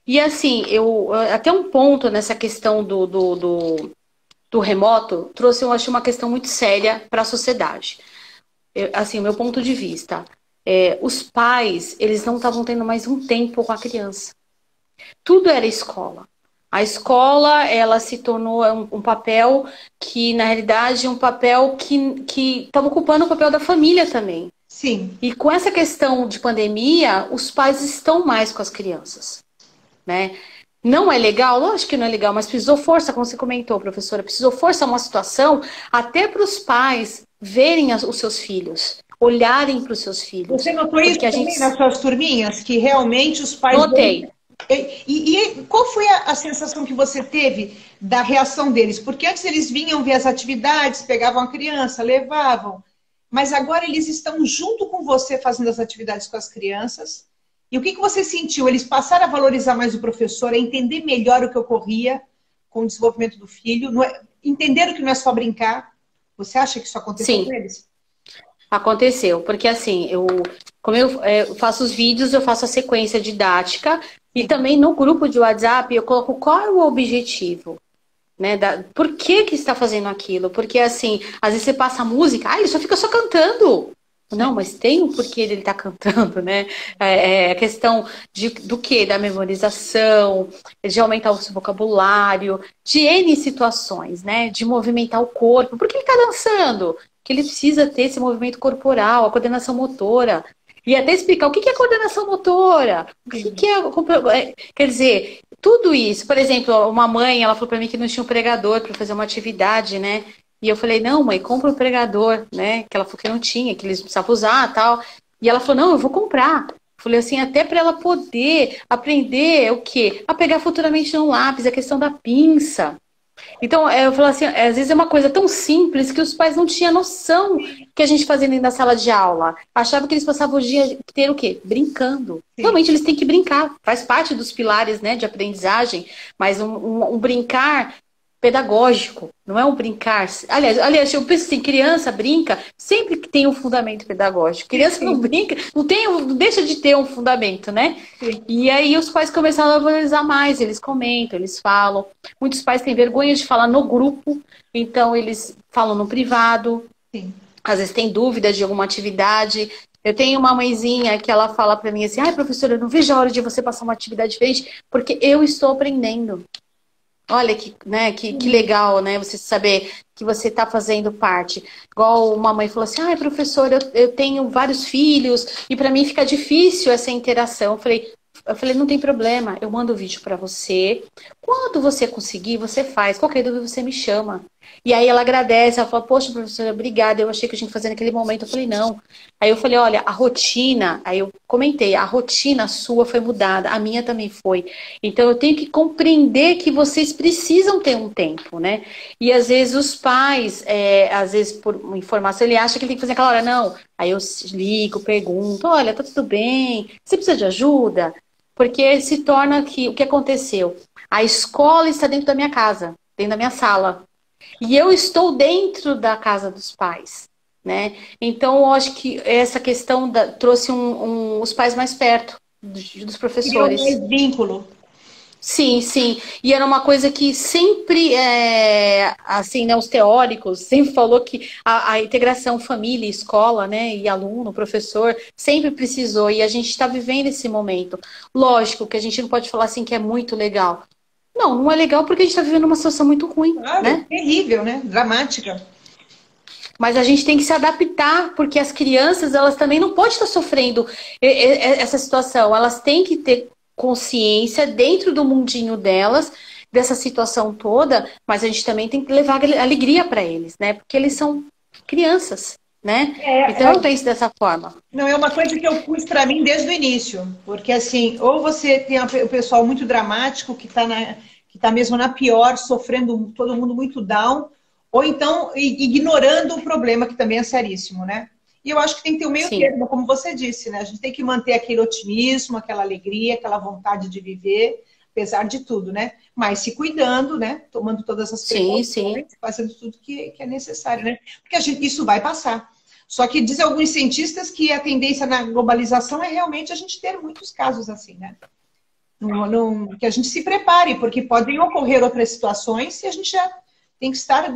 E assim, eu até um ponto nessa questão do remoto trouxe, eu acho, uma questão muito séria para a sociedade. Assim, o meu ponto de vista, os pais, eles não estavam tendo mais um tempo com a criança. Tudo era escola. A escola, ela se tornou um papel que, na realidade, é um papel que estava ocupando o papel da família também. Sim. E com essa questão de pandemia, os pais estão mais com as crianças, né? Não é legal? Lógico que não é legal, mas precisou força, como você comentou, professora, precisou força uma situação até para os pais verem os seus filhos, olharem para os seus filhos. Você notou isso Porque a também gente... nas suas turminhas? Que realmente os pais... Notei. E qual foi a sensação que você teve da reação deles? Porque antes eles vinham ver as atividades, pegavam a criança, levavam, mas agora eles estão junto com você fazendo as atividades com as crianças. E o que você sentiu? Eles passaram a valorizar mais o professor, a entender melhor o que ocorria com o desenvolvimento do filho, entenderam que não é só brincar. Você acha que isso aconteceu Sim, com eles? aconteceu. Porque assim, como eu faço os vídeos, eu faço a sequência didática e também no grupo de WhatsApp eu coloco qual é o objetivo. Né, por que está fazendo aquilo? Porque assim, às vezes você passa a música, ele só fica só cantando. Não, mas tem um porquê dele estar cantando, né? A questão do quê? Da memorização, de aumentar o seu vocabulário, de N situações, né? De movimentar o corpo. Por que ele está dançando? Porque ele precisa ter esse movimento corporal, a coordenação motora. E até explicar o que é coordenação motora, o que é... Quer dizer, tudo isso. Por exemplo, uma mãe, ela falou para mim que não tinha um pregador para fazer uma atividade, né? E eu falei, não, mãe, compra um pregador, né? Que ela falou que não tinha, que eles precisavam usar e tal. E ela falou, não, eu vou comprar. Eu falei assim, até para ela poder aprender o quê? A pegar futuramente no lápis, a questão da pinça. Então, eu falo assim, às vezes é uma coisa tão simples que os pais não tinham noção que a gente fazia dentro da sala de aula. Achava que eles passavam o dia inteiro o quê? Brincando. Sim. Realmente eles têm que brincar. Faz parte dos pilares, né, de aprendizagem, mas um brincar pedagógico, não é um brincar. Aliás, eu penso assim, criança brinca sempre que tem um fundamento pedagógico. Criança não brinca, não deixa de ter um fundamento, né? Sim. E aí os pais começaram a valorizar mais, eles comentam, eles falam. Muitos pais têm vergonha de falar no grupo, então eles falam no privado. Sim. Às vezes tem dúvidas de alguma atividade. Eu tenho uma mãezinha que ela fala para mim assim, ai, professora, eu não vejo a hora de você passar uma atividade diferente, porque eu estou aprendendo. Olha que legal, né? Você saber que você está fazendo parte. Igual uma mãe falou assim, ai, professora, eu tenho vários filhos e para mim fica difícil essa interação. Eu falei, não tem problema, eu mando o vídeo para você. Quando você conseguir, você faz. Qualquer dúvida, você me chama. E aí ela agradece, ela fala, poxa, professora, obrigada. Eu achei que a gente fazia naquele momento. Eu falei, não. Aí eu falei, olha, a rotina, aí eu comentei, a rotina sua foi mudada, a minha também foi. Então eu tenho que compreender que vocês precisam ter um tempo, né? E às vezes os pais, às vezes por informação, ele acha que ele tem que fazer aquela hora, não. Aí eu ligo, pergunto, olha, tá tudo bem? Você precisa de ajuda? Porque se torna que o que aconteceu? A escola está dentro da minha casa, dentro da minha sala. E eu estou dentro da casa dos pais, né? Então, eu acho que essa questão trouxe os pais mais perto dos professores. Criou mais vínculo. Sim, sim. E era uma coisa que sempre, assim, né, os teóricos sempre falou que a integração família, escola, né, e aluno, professor, sempre precisou. E a gente está vivendo esse momento. Lógico que a gente não pode falar assim que é muito legal. Não, não é legal porque a gente está vivendo uma situação muito ruim, Claro, né? terrível, né? Dramática. Mas a gente tem que se adaptar, porque as crianças, elas também não podem estar sofrendo essa situação. Elas têm que ter consciência dentro do mundinho delas, dessa situação toda, mas a gente também tem que levar alegria para eles, né? Porque eles são crianças, né? Então eu penso dessa forma. Não, é uma coisa que eu pus para mim desde o início, porque assim, ou você tem o pessoal muito dramático, que tá mesmo na pior, sofrendo todo mundo muito down, ou então ignorando o problema, que também é seríssimo, né? E eu acho que tem que ter um meio Sim. termo, como você disse, né? A gente tem que manter aquele otimismo, aquela alegria, aquela vontade de viver, apesar de tudo, né? Mas se cuidando, né? Tomando todas as Sim, precauções, sim. fazendo tudo que é necessário, né? Porque isso vai passar. Só que dizem alguns cientistas que a tendência na globalização é realmente a gente ter muitos casos assim, né? Que a gente se prepare, porque podem ocorrer outras situações e a gente já tem que estar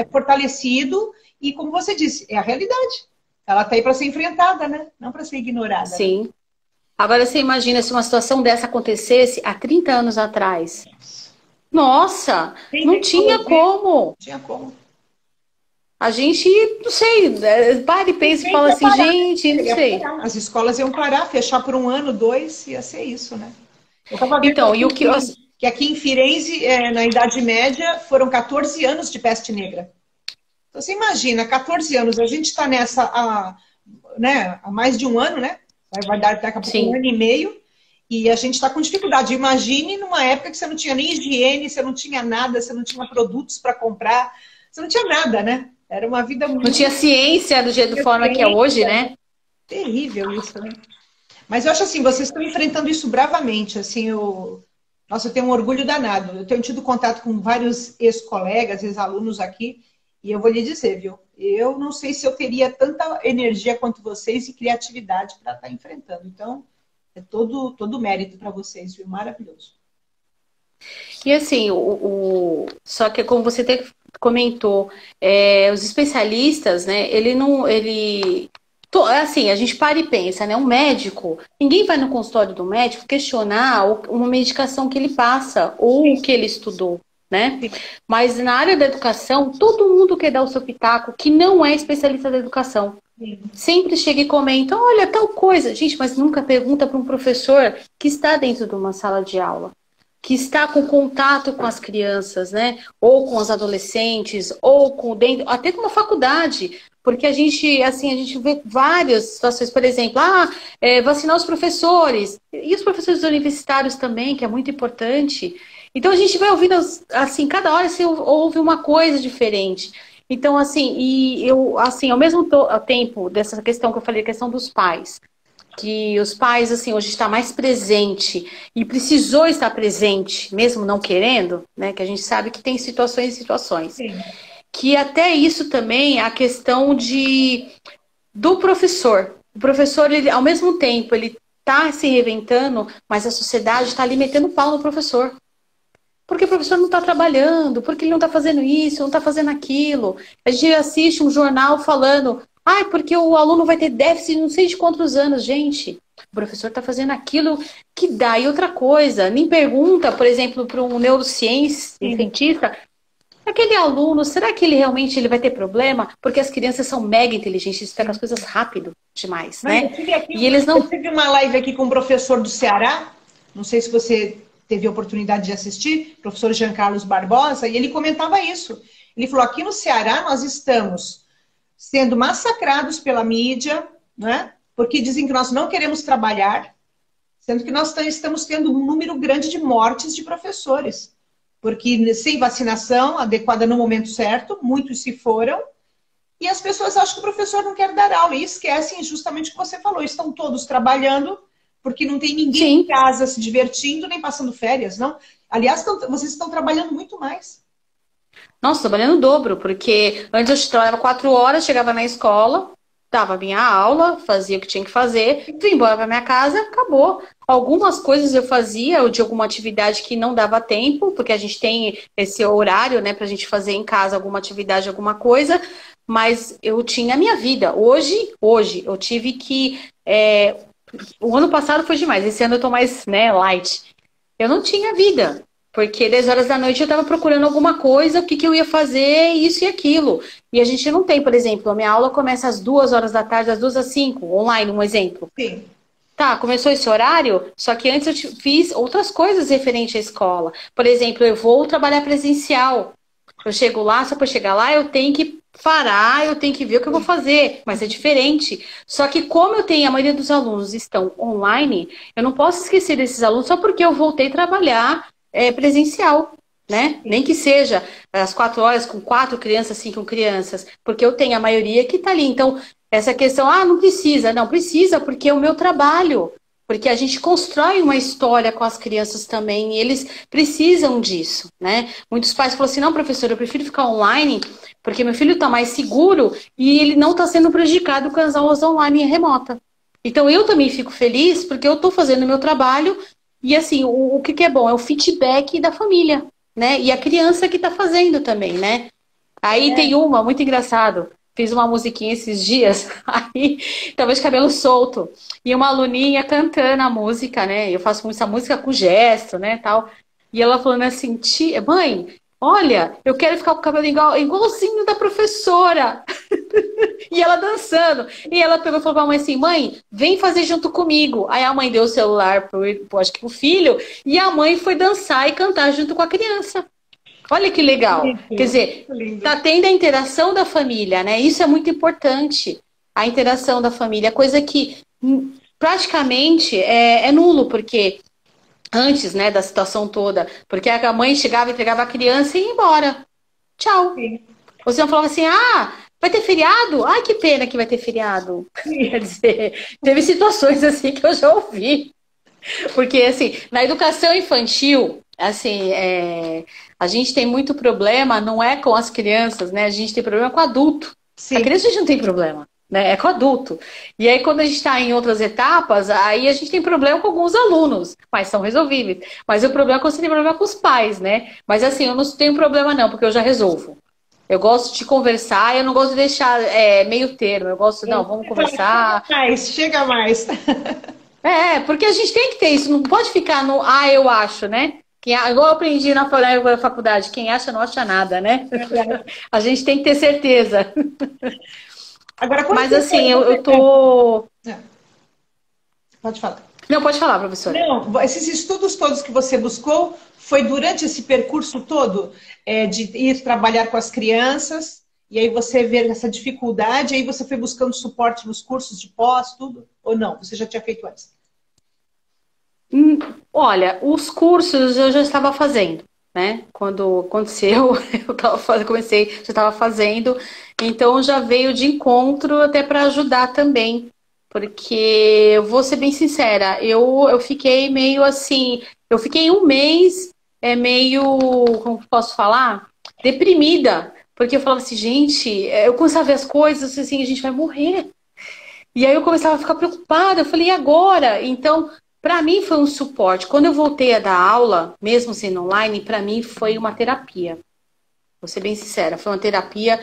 fortalecido e, como você disse, é a realidade. Ela está aí para ser enfrentada, né? Não para ser ignorada. Sim. Né? Agora você imagina se uma situação dessa acontecesse há 30 anos atrás. Nossa, não tinha como. Não tinha como. A gente, não sei, para e pensa e fala assim, gente, não sei. As escolas iam parar, fechar por 1 ano, 2, ia ser isso, né? Eu estava vendo Então, e o que... que aqui em Firenze, na Idade Média, foram 14 anos de peste negra. Então, você imagina, 14 anos, a gente está nessa há mais de 1 ano, né? Vai dar daqui a pouco 1 ano e meio, e a gente está com dificuldade. Imagine numa época que você não tinha nem higiene, você não tinha nada, você não tinha produtos para comprar, você não tinha nada, né? Era uma vida muito... Não tinha ciência do jeito, da forma que é hoje, né? Terrível isso, né? Mas eu acho assim, vocês estão enfrentando isso bravamente, assim, Nossa, eu tenho um orgulho danado. Eu tenho tido contato com vários ex-colegas, ex-alunos aqui, e eu vou lhe dizer, viu? Eu não sei se eu teria tanta energia quanto vocês e criatividade para estar enfrentando. Então, é todo mérito para vocês, viu? Maravilhoso. E assim, só que como você até comentou, os especialistas, né, assim, a gente para e pensa, né, um médico, ninguém vai no consultório do médico questionar uma medicação que ele passa ou o que ele estudou, né? Mas na área da educação, todo mundo quer dar o seu pitaco que não é especialista da educação. Sempre chega e comenta, olha, tal coisa. Gente, mas nunca pergunta para um professor que está dentro de uma sala de aula, que está com contato com as crianças, né? Ou com os adolescentes, ou até com uma faculdade. Porque a gente vê várias situações, por exemplo, vacinar os professores, e os professores universitários também, que é muito importante. Então a gente vai ouvindo, assim, cada hora você ouve uma coisa diferente. Então, assim, ao mesmo tempo dessa questão que eu falei, a questão dos pais, que os pais, assim, hoje está mais presente e precisou estar presente, mesmo não querendo, né? Que a gente sabe que tem situações e situações. Sim. Que até isso também, a questão do professor. O professor, ele, ao mesmo tempo, ele está se reinventando, mas a sociedade está ali metendo pau no professor. Porque o professor não está trabalhando, porque ele não está fazendo isso, não está fazendo aquilo. A gente assiste um jornal falando, porque o aluno vai ter déficit não sei de quantos anos. Gente, o professor está fazendo aquilo que dá. E outra coisa, nem pergunta, por exemplo, para um neurocientista, aquele aluno, será que ele realmente vai ter problema? Porque as crianças são mega inteligentes, eles pegam as coisas rápido demais, né? Eu tive uma live aqui com um professor do Ceará, não sei se você teve a oportunidade de assistir, professor Jean Carlos Barbosa, e ele comentava isso. Ele falou, aqui no Ceará nós estamos sendo massacrados pela mídia, né? Porque dizem que nós não queremos trabalhar, sendo que nós estamos tendo um número grande de mortes de professores. Porque sem vacinação adequada no momento certo, muitos se foram, e as pessoas acham que o professor não quer dar aula, e esquecem justamente o que você falou, estão todos trabalhando, porque não tem ninguém em casa se divertindo, nem passando férias, não. Aliás, vocês estão trabalhando muito mais. Nossa, trabalhando o dobro, porque antes eu trabalhava 4 horas, chegava na escola, dava minha aula, fazia o que tinha que fazer, vim embora para minha casa, acabou. Algumas coisas eu fazia, ou de alguma atividade que não dava tempo, porque a gente tem esse horário, né, pra gente fazer em casa alguma atividade, alguma coisa, mas eu tinha a minha vida. Hoje, eu tive que... o ano passado foi demais, esse ano eu tô mais, né, light. Eu não tinha vida. Porque 10 horas da noite eu estava procurando alguma coisa, o que eu ia fazer, isso e aquilo. E a gente não tem, por exemplo, a minha aula começa às 2 horas da tarde, das 2 às 5, online, um exemplo. Sim. Tá, começou esse horário, só que antes eu fiz outras coisas referente à escola. Por exemplo, eu vou trabalhar presencial. Eu chego lá, só para chegar lá, eu tenho que parar, eu tenho que ver o que eu vou fazer. Mas é diferente. Só que como eu tenho, a maioria dos alunos estão online, eu não posso esquecer desses alunos só porque eu voltei a trabalhar presencial, né? Nem que seja às 4 horas com 4 crianças, 5 crianças, porque eu tenho a maioria que tá ali. Então, essa questão, não precisa. Não, precisa porque é o meu trabalho. Porque a gente constrói uma história com as crianças também, e eles precisam disso, né? Muitos pais falam assim, não, professor, eu prefiro ficar online, porque meu filho tá mais seguro e ele não tá sendo prejudicado com as aulas online e remota. Então, eu também fico feliz porque eu tô fazendo o meu trabalho. E assim, o que é bom? É o feedback da família, né? E a criança que tá fazendo também, né? Aí tem uma, muito engraçado. Fiz uma musiquinha esses dias, aí tava de cabelo solto. E uma aluninha cantando a música, né? Eu faço essa música com gesto, né, tal. E ela falando assim, mãe, olha, eu quero ficar com o cabelo igualzinho da professora. E ela dançando. E ela pegou e falou pra mãe assim, mãe, vem fazer junto comigo. Aí a mãe deu o celular acho que pro filho, e a mãe foi dançar e cantar junto com a criança. Olha que legal. Quer dizer, tá tendo a interação da família, né? Isso é muito importante. A interação da família, coisa que praticamente é nulo, porque antes, né, da situação toda, porque a mãe chegava, entregava a criança e ia embora. Tchau. Sim. Você não falava assim, vai ter feriado? Ai, que pena que vai ter feriado. Quer dizer, teve situações assim que eu já ouvi. Porque, assim, na educação infantil, assim, a gente tem muito problema, não é com as crianças, né? A gente tem problema com o adulto. Sim. A criança a gente não tem problema, né? É com o adulto. E aí, quando a gente está em outras etapas, aí a gente tem problema com alguns alunos, mas são resolvíveis. Mas o problema é quando você tem problema com os pais, né? Mas, assim, eu não tenho problema não, porque eu já resolvo. Eu gosto de conversar, eu não gosto de deixar meio termo. Eu gosto, não, vamos conversar. Chega mais. Porque a gente tem que ter isso, não pode ficar no eu acho, né? Igual eu aprendi na faculdade, quem acha não acha nada, né? A gente tem que ter certeza. Agora, mas assim, eu tô... Pode falar. Não, pode falar, professora. Não, esses estudos todos que você buscou, foi durante esse percurso todo de ir trabalhar com as crianças, e aí você vê essa dificuldade, aí você foi buscando suporte nos cursos de pós, tudo? Ou não? Você já tinha feito antes? Olha, os cursos eu já estava fazendo, né? Quando aconteceu, já estava fazendo, então já veio de encontro até para ajudar também. Porque, eu vou ser bem sincera, eu fiquei meio assim, eu fiquei um mês meio, como posso falar? Deprimida. Porque eu falava assim, gente, eu começava a ver as coisas, assim, a gente vai morrer. E aí eu começava a ficar preocupada, eu falei, e agora? Então, para mim foi um suporte. Quando eu voltei a dar aula, mesmo sendo online, para mim foi uma terapia. Vou ser bem sincera, foi uma terapia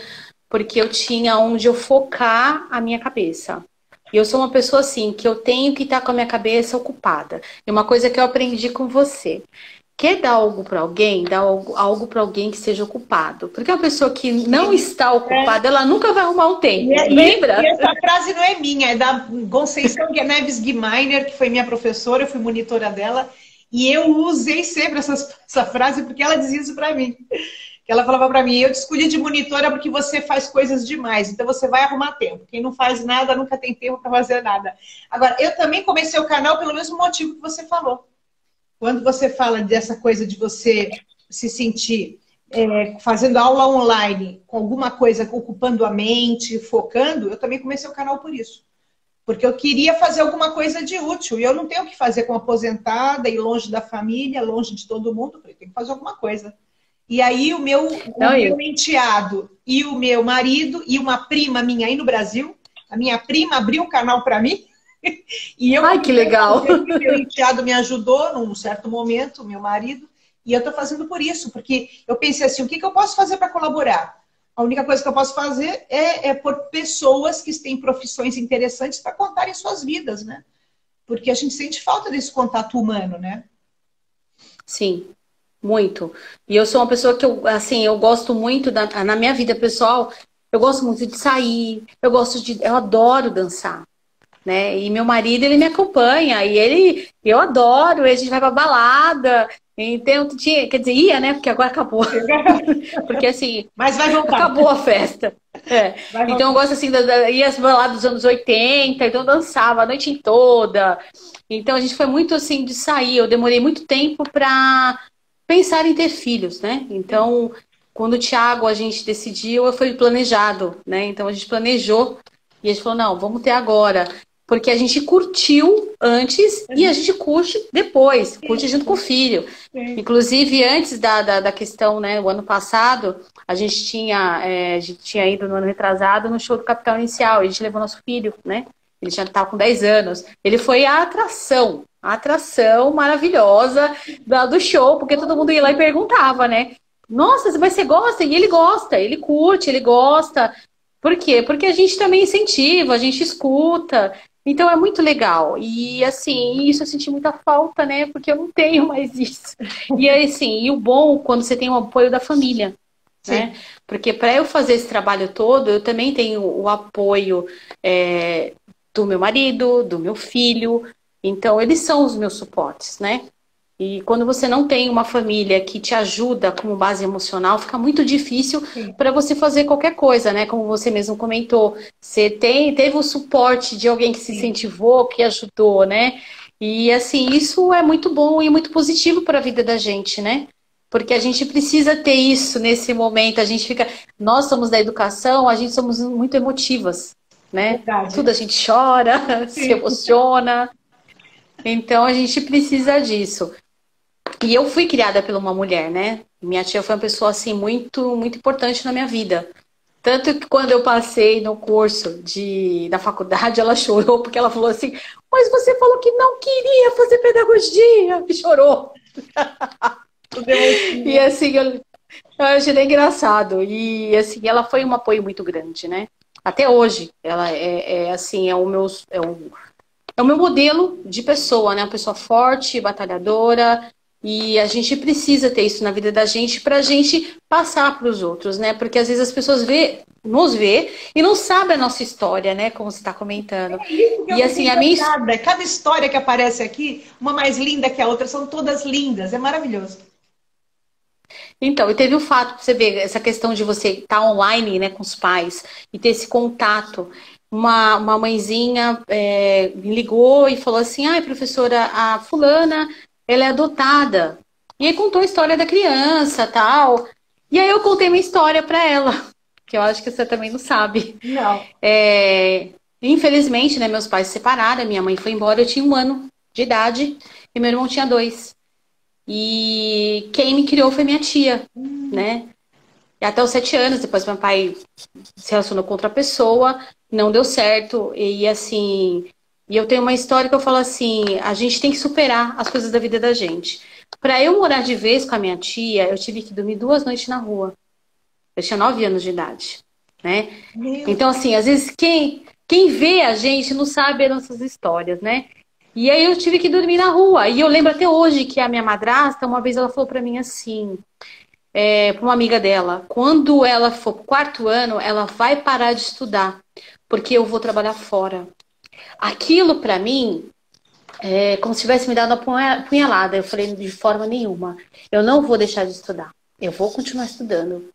porque eu tinha onde eu focar a minha cabeça. E eu sou uma pessoa assim, que eu tenho que estar com a minha cabeça ocupada. E uma coisa que eu aprendi com você. Quer dar algo para alguém? Dá algo para alguém que seja ocupado. Porque a pessoa que não está ocupada, ela nunca vai arrumar um tempo. Lembra? E essa frase não é minha, é da Conceição Neves Guimainer, que foi minha professora, eu fui monitora dela. E eu usei sempre essa frase porque ela dizia isso para mim. Ela falava para mim, eu te escolhi de monitora porque você faz coisas demais, então você vai arrumar tempo. Quem não faz nada, nunca tem tempo para fazer nada. Agora, eu também comecei o canal pelo mesmo motivo que você falou. Quando você fala dessa coisa de você se sentir fazendo aula online, com alguma coisa ocupando a mente, focando, eu também comecei o canal por isso. Porque eu queria fazer alguma coisa de útil. E eu não tenho o que fazer com aposentada e longe da família, longe de todo mundo. Eu falei, tem que fazer alguma coisa. E aí o meu enteado e o meu marido e uma prima minha aí no Brasil, a minha prima abriu um canal para mim. E eu, ai, que legal! Meu enteado me ajudou num certo momento, meu marido, e eu estou fazendo por isso, porque eu pensei assim, o que eu posso fazer para colaborar? A única coisa que eu posso fazer é por pessoas que têm profissões interessantes para contarem suas vidas, né? Porque a gente sente falta desse contato humano, né? Sim, muito. E eu sou uma pessoa que eu gosto muito na minha vida pessoal, eu gosto muito de sair, eu adoro dançar, né? E meu marido, ele me acompanha, eu adoro, a gente vai pra balada, então quer dizer, ia, né? Porque agora acabou. Porque assim, mas vai voltar. Acabou a festa. Então eu gosto assim, ia às baladas dos anos 80, então eu dançava a noite toda. Então a gente foi muito assim de sair, eu demorei muito tempo pra pensar em ter filhos, né? Então, quando o Thiago a gente decidiu, foi planejado, né? Então a gente planejou e a gente falou, não, vamos ter agora. Porque a gente curtiu antes e a gente curte depois, curte junto com o filho. Inclusive, antes da questão, né, o ano passado, a gente tinha ido no ano retrasado no show do Capital Inicial, e a gente levou nosso filho, né? Ele já estava com 10 anos. Ele foi a atração maravilhosa do show, porque todo mundo ia lá e perguntava, né? Nossa, mas você gosta? E ele gosta, ele curte, ele gosta. Por quê? Porque a gente também incentiva, a gente escuta. Então é muito legal. E assim, isso eu senti muita falta, né? Porque eu não tenho mais isso. E assim, e o bom quando você tem o apoio da família, né? Porque para eu fazer esse trabalho todo, eu também tenho o apoio do meu marido, do meu filho. Então, eles são os meus suportes, né? E quando você não tem uma família que te ajuda como base emocional, fica muito difícil para você fazer qualquer coisa, né? Como você mesmo comentou, você teve o suporte de alguém que se incentivou, que ajudou, né? E assim, isso é muito bom e muito positivo para a vida da gente, né? Porque a gente precisa ter isso nesse momento. A gente fica, nós somos da educação, a gente somos muito emotivas, né? Verdade. Tudo a gente chora, se emociona. Então a gente precisa disso. E eu fui criada por uma mulher, né? Minha tia foi uma pessoa, assim, muito, muito importante na minha vida. Tanto que quando eu passei no curso da faculdade, ela chorou, porque ela falou assim, mas você falou que não queria fazer pedagogia. E chorou. E assim, eu achei engraçado. E assim, ela foi um apoio muito grande, né? Até hoje, ela assim, é o meu modelo de pessoa, né? Uma pessoa forte, batalhadora. E a gente precisa ter isso na vida da gente pra gente passar para os outros, né? Porque às vezes as pessoas nos vê e não sabem a nossa história, né? Como você está comentando. E assim, cada história que aparece aqui, uma mais linda que a outra, são todas lindas, é maravilhoso. Então, e teve o fato, pra você ver, essa questão de você estar online, né, com os pais e ter esse contato. Uma mãezinha me ligou e falou assim, ai, professora, a fulana, ela é adotada. E aí contou a história da criança, tal. E aí eu contei minha história para ela, que eu acho que você também não sabe. Não. Infelizmente, né, meus pais se separaram, minha mãe foi embora, eu tinha 1 ano de idade e meu irmão tinha 2. E quem me criou foi minha tia, né? E até os 7 anos, depois meu pai se relacionou com outra pessoa, não deu certo. E assim, e eu tenho uma história que eu falo assim, a gente tem que superar as coisas da vida da gente. Para eu morar de vez com a minha tia, eu tive que dormir 2 noites na rua. Eu tinha 9 anos de idade, né? Então assim, às vezes quem vê a gente não sabe as nossas histórias, né? E aí eu tive que dormir na rua. E eu lembro até hoje que a minha madrasta, uma vez ela falou pra mim assim, pra uma amiga dela, quando ela for pro 4º ano, ela vai parar de estudar, porque eu vou trabalhar fora. Aquilo pra mim, como se tivesse me dado uma punhalada. Eu falei, de forma nenhuma, eu não vou deixar de estudar. Eu vou continuar estudando.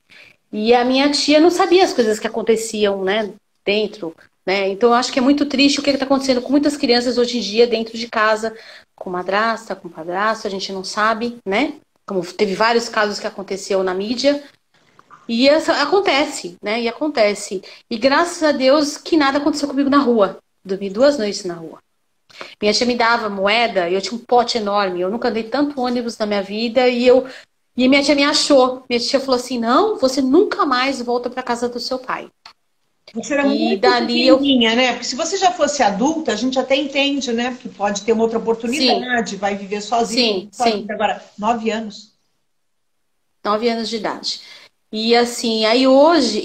E a minha tia não sabia as coisas que aconteciam, né, dentro, né? Então eu acho que é muito triste o que está acontecendo com muitas crianças hoje em dia dentro de casa, com madrasta, com padrasto, a gente não sabe, né? Como teve vários casos que aconteceu na mídia. E acontece, né? E acontece. E graças a Deus que nada aconteceu comigo na rua. Dormi 2 noites na rua. Minha tia me dava moeda e eu tinha um pote enorme. Eu nunca andei tanto ônibus na minha vida e minha tia me achou. Minha tia falou assim, não, você nunca mais volta para casa do seu pai. Você era E muito dali eu... pequenininha, né? Porque se você já fosse adulta, a gente até entende, né? Que pode ter uma outra Sim, oportunidade, vai viver sozinho, sim, sozinho. sim. Agora, 9 anos. 9 anos de idade. E assim, aí hoje,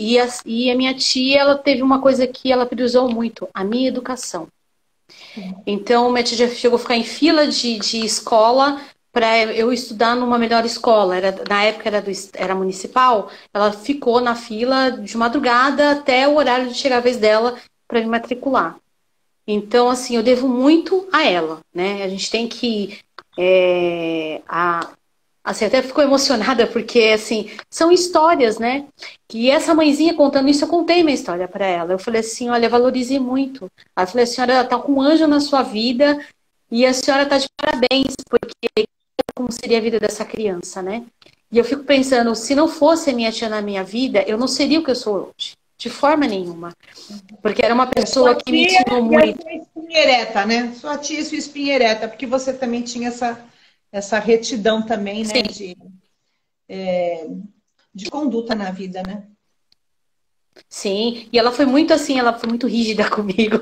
e a minha tia, ela teve uma coisa que ela priorizou muito, a minha educação. Então, minha tia já chegou a ficar em fila de escola para eu estudar numa melhor escola. Na época era municipal, ela ficou na fila de madrugada até o horário de chegar a vez dela para me matricular. Então, assim, eu devo muito a ela, né? A gente tem que assim, até ficou emocionada porque, assim, são histórias, né? Que essa mãezinha contando isso, eu contei minha história para ela. Eu falei assim, olha, valorize muito. Aí eu falei, a senhora tá com um anjo na sua vida e a senhora tá de parabéns, porque como seria a vida dessa criança, né? E eu fico pensando, se não fosse a minha tia na minha vida, eu não seria o que eu sou hoje. De forma nenhuma. Porque era uma pessoa Sua que me tia ensinou e a muito. sua espinha ereta, né? Sua tia e sua espinha ereta, porque você também tinha essa retidão também, né? Sim, De conduta na vida, né? sim. E ela foi muito assim, ela foi muito rígida comigo.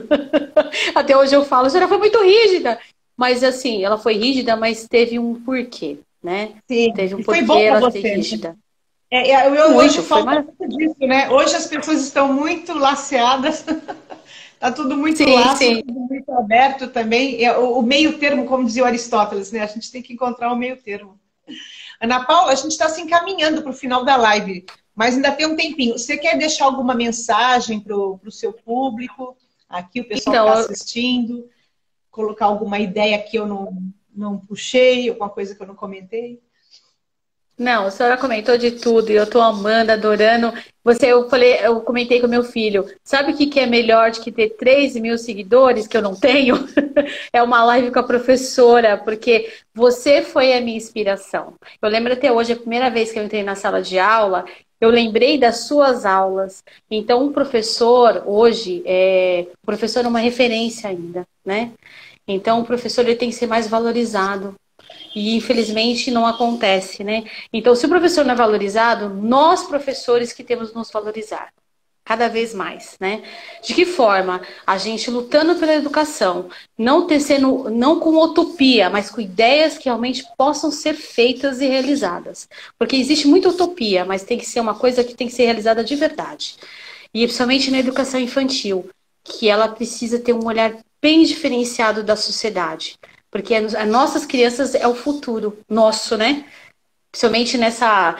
Até hoje eu falo, a senhora foi muito rígida. Mas assim, ela foi rígida, mas teve um porquê, né? Sim. Teve um E foi porquê bom para ela ser você, né? rígida. Hoje Muito, foi falta maravilhoso. muito disso, né? Hoje as pessoas estão muito laceadas, tá tudo muito Sim, laço, sim. tudo muito aberto também. O meio termo, como dizia o Aristóteles, né? A gente tem que encontrar o meio termo. Ana Paula, a gente está se encaminhando para o final da live, mas ainda tem um tempinho. Você quer deixar alguma mensagem para o seu público? Aqui o pessoal que Então, está assistindo, colocar alguma ideia que eu não puxei, alguma coisa que eu não comentei? não, a senhora comentou de tudo e eu tô amando, adorando. Eu comentei com meu filho. Sabe o que que é melhor do que ter 3 mil seguidores que eu não tenho? É uma live com a professora, porque você foi a minha inspiração. Eu lembro até hoje, a primeira vez que eu entrei na sala de aula, eu lembrei das suas aulas. Então, um professor, hoje, o professor é uma referência ainda, né? Então, o professor ele tem que ser mais valorizado. E infelizmente não acontece, né? Então, se o professor não é valorizado, nós professores que temos que nos valorizar. Cada vez mais, né? De que forma? A gente lutando pela educação, não tecendo, não com utopia, mas com ideias que realmente possam ser feitas e realizadas. Porque existe muita utopia, mas tem que ser uma coisa que tem que ser realizada de verdade. E principalmente na educação infantil, que ela precisa ter um olhar bem diferenciado da sociedade. Porque as nossas crianças é o futuro nosso, né? Principalmente nessa.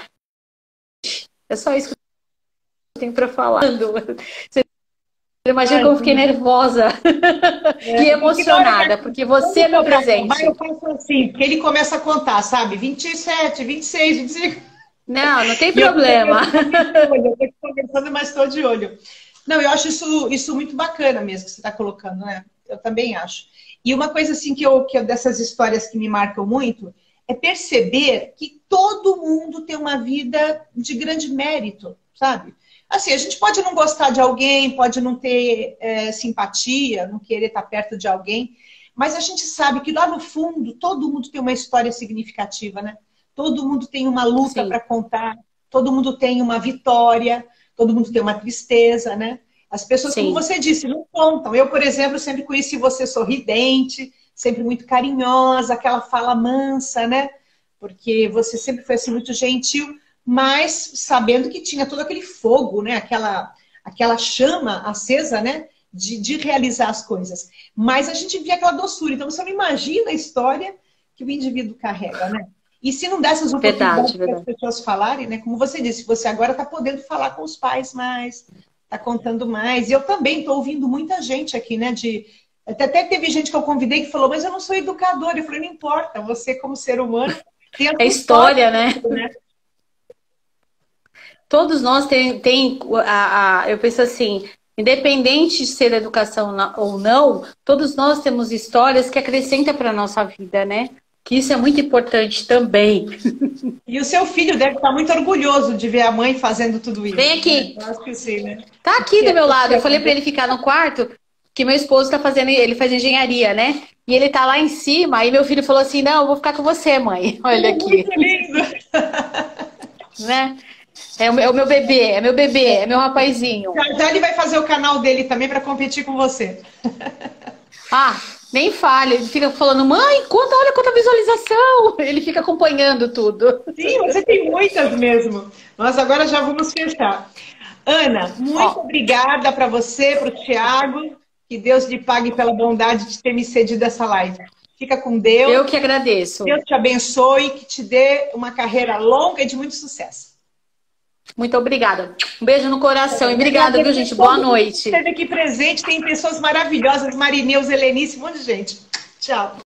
É só isso que eu tenho para falar. Você imagina como eu fiquei nervosa e Porque na hora emocionada, porque você é quando meu for para acabar, eu presente. faço assim, porque ele começa a contar, sabe? 27, 26, 25. Não, não tem E eu problema. tô conversando, mas estou de olho. Não, eu acho isso muito bacana mesmo que você está colocando, né? Eu também acho. E uma coisa assim que eu dessas histórias que me marcam muito é perceber que todo mundo tem uma vida de grande mérito, sabe? Assim, a gente pode não gostar de alguém, pode não ter simpatia, não querer estar perto de alguém, mas a gente sabe que lá no fundo todo mundo tem uma história significativa, né? Todo mundo tem uma luta Sim, para contar, todo mundo tem uma vitória, todo mundo tem uma tristeza, né? As pessoas, como sim, você disse, não contam. Eu, por exemplo, sempre conheci você sorridente, sempre muito carinhosa, aquela fala mansa, né? Porque você sempre foi assim muito gentil, mas sabendo que tinha todo aquele fogo, né? Aquela chama acesa, né? De realizar as coisas. Mas a gente via aquela doçura. Então você não imagina a história que o indivíduo carrega, né? E se não dessas oportunidades verdade, para as verdade. pessoas falarem, né? Como você disse, você agora está podendo falar com os pais mais, está contando mais. E eu também estou ouvindo muita gente aqui, né? Até teve gente que eu convidei que falou, mas eu não sou educadora. Eu falei, não importa, você como ser humano tem a É sua história, história, né? né? Todos nós eu penso assim, independente de ser educação ou não, todos nós temos histórias que acrescentam para a nossa vida, né? Que isso é muito importante também. E o seu filho deve estar muito orgulhoso de ver a mãe fazendo tudo Vem isso, né? aqui, Eu acho que sim, né? tá O aqui que do é, meu o que lado. Eu é falei para ele ficar no quarto, que meu esposo tá fazendo, ele faz engenharia, né? E ele tá lá em cima, aí meu filho falou assim: "Não, eu vou ficar com você, mãe". Olha aqui, muito lindo. né? É o meu bebê, é meu rapazinho. Já já ele vai fazer o canal dele também para competir com você. Ah, nem fale, ele fica falando, mãe, olha quanta visualização. Ele fica acompanhando tudo. Sim, você tem muitas mesmo. Nós agora já vamos fechar. Ana, muito obrigada para você, para o Thiago. Que Deus lhe pague pela bondade de ter me cedido essa live. Fica com Deus. Eu que agradeço. Deus te abençoe, que te dê uma carreira longa e de muito sucesso. Muito obrigada. Um beijo no coração. E obrigada, viu, gente? Boa noite. Esteve aqui presente, tem pessoas maravilhosas, Marineus, Helenice, um monte de gente. Tchau.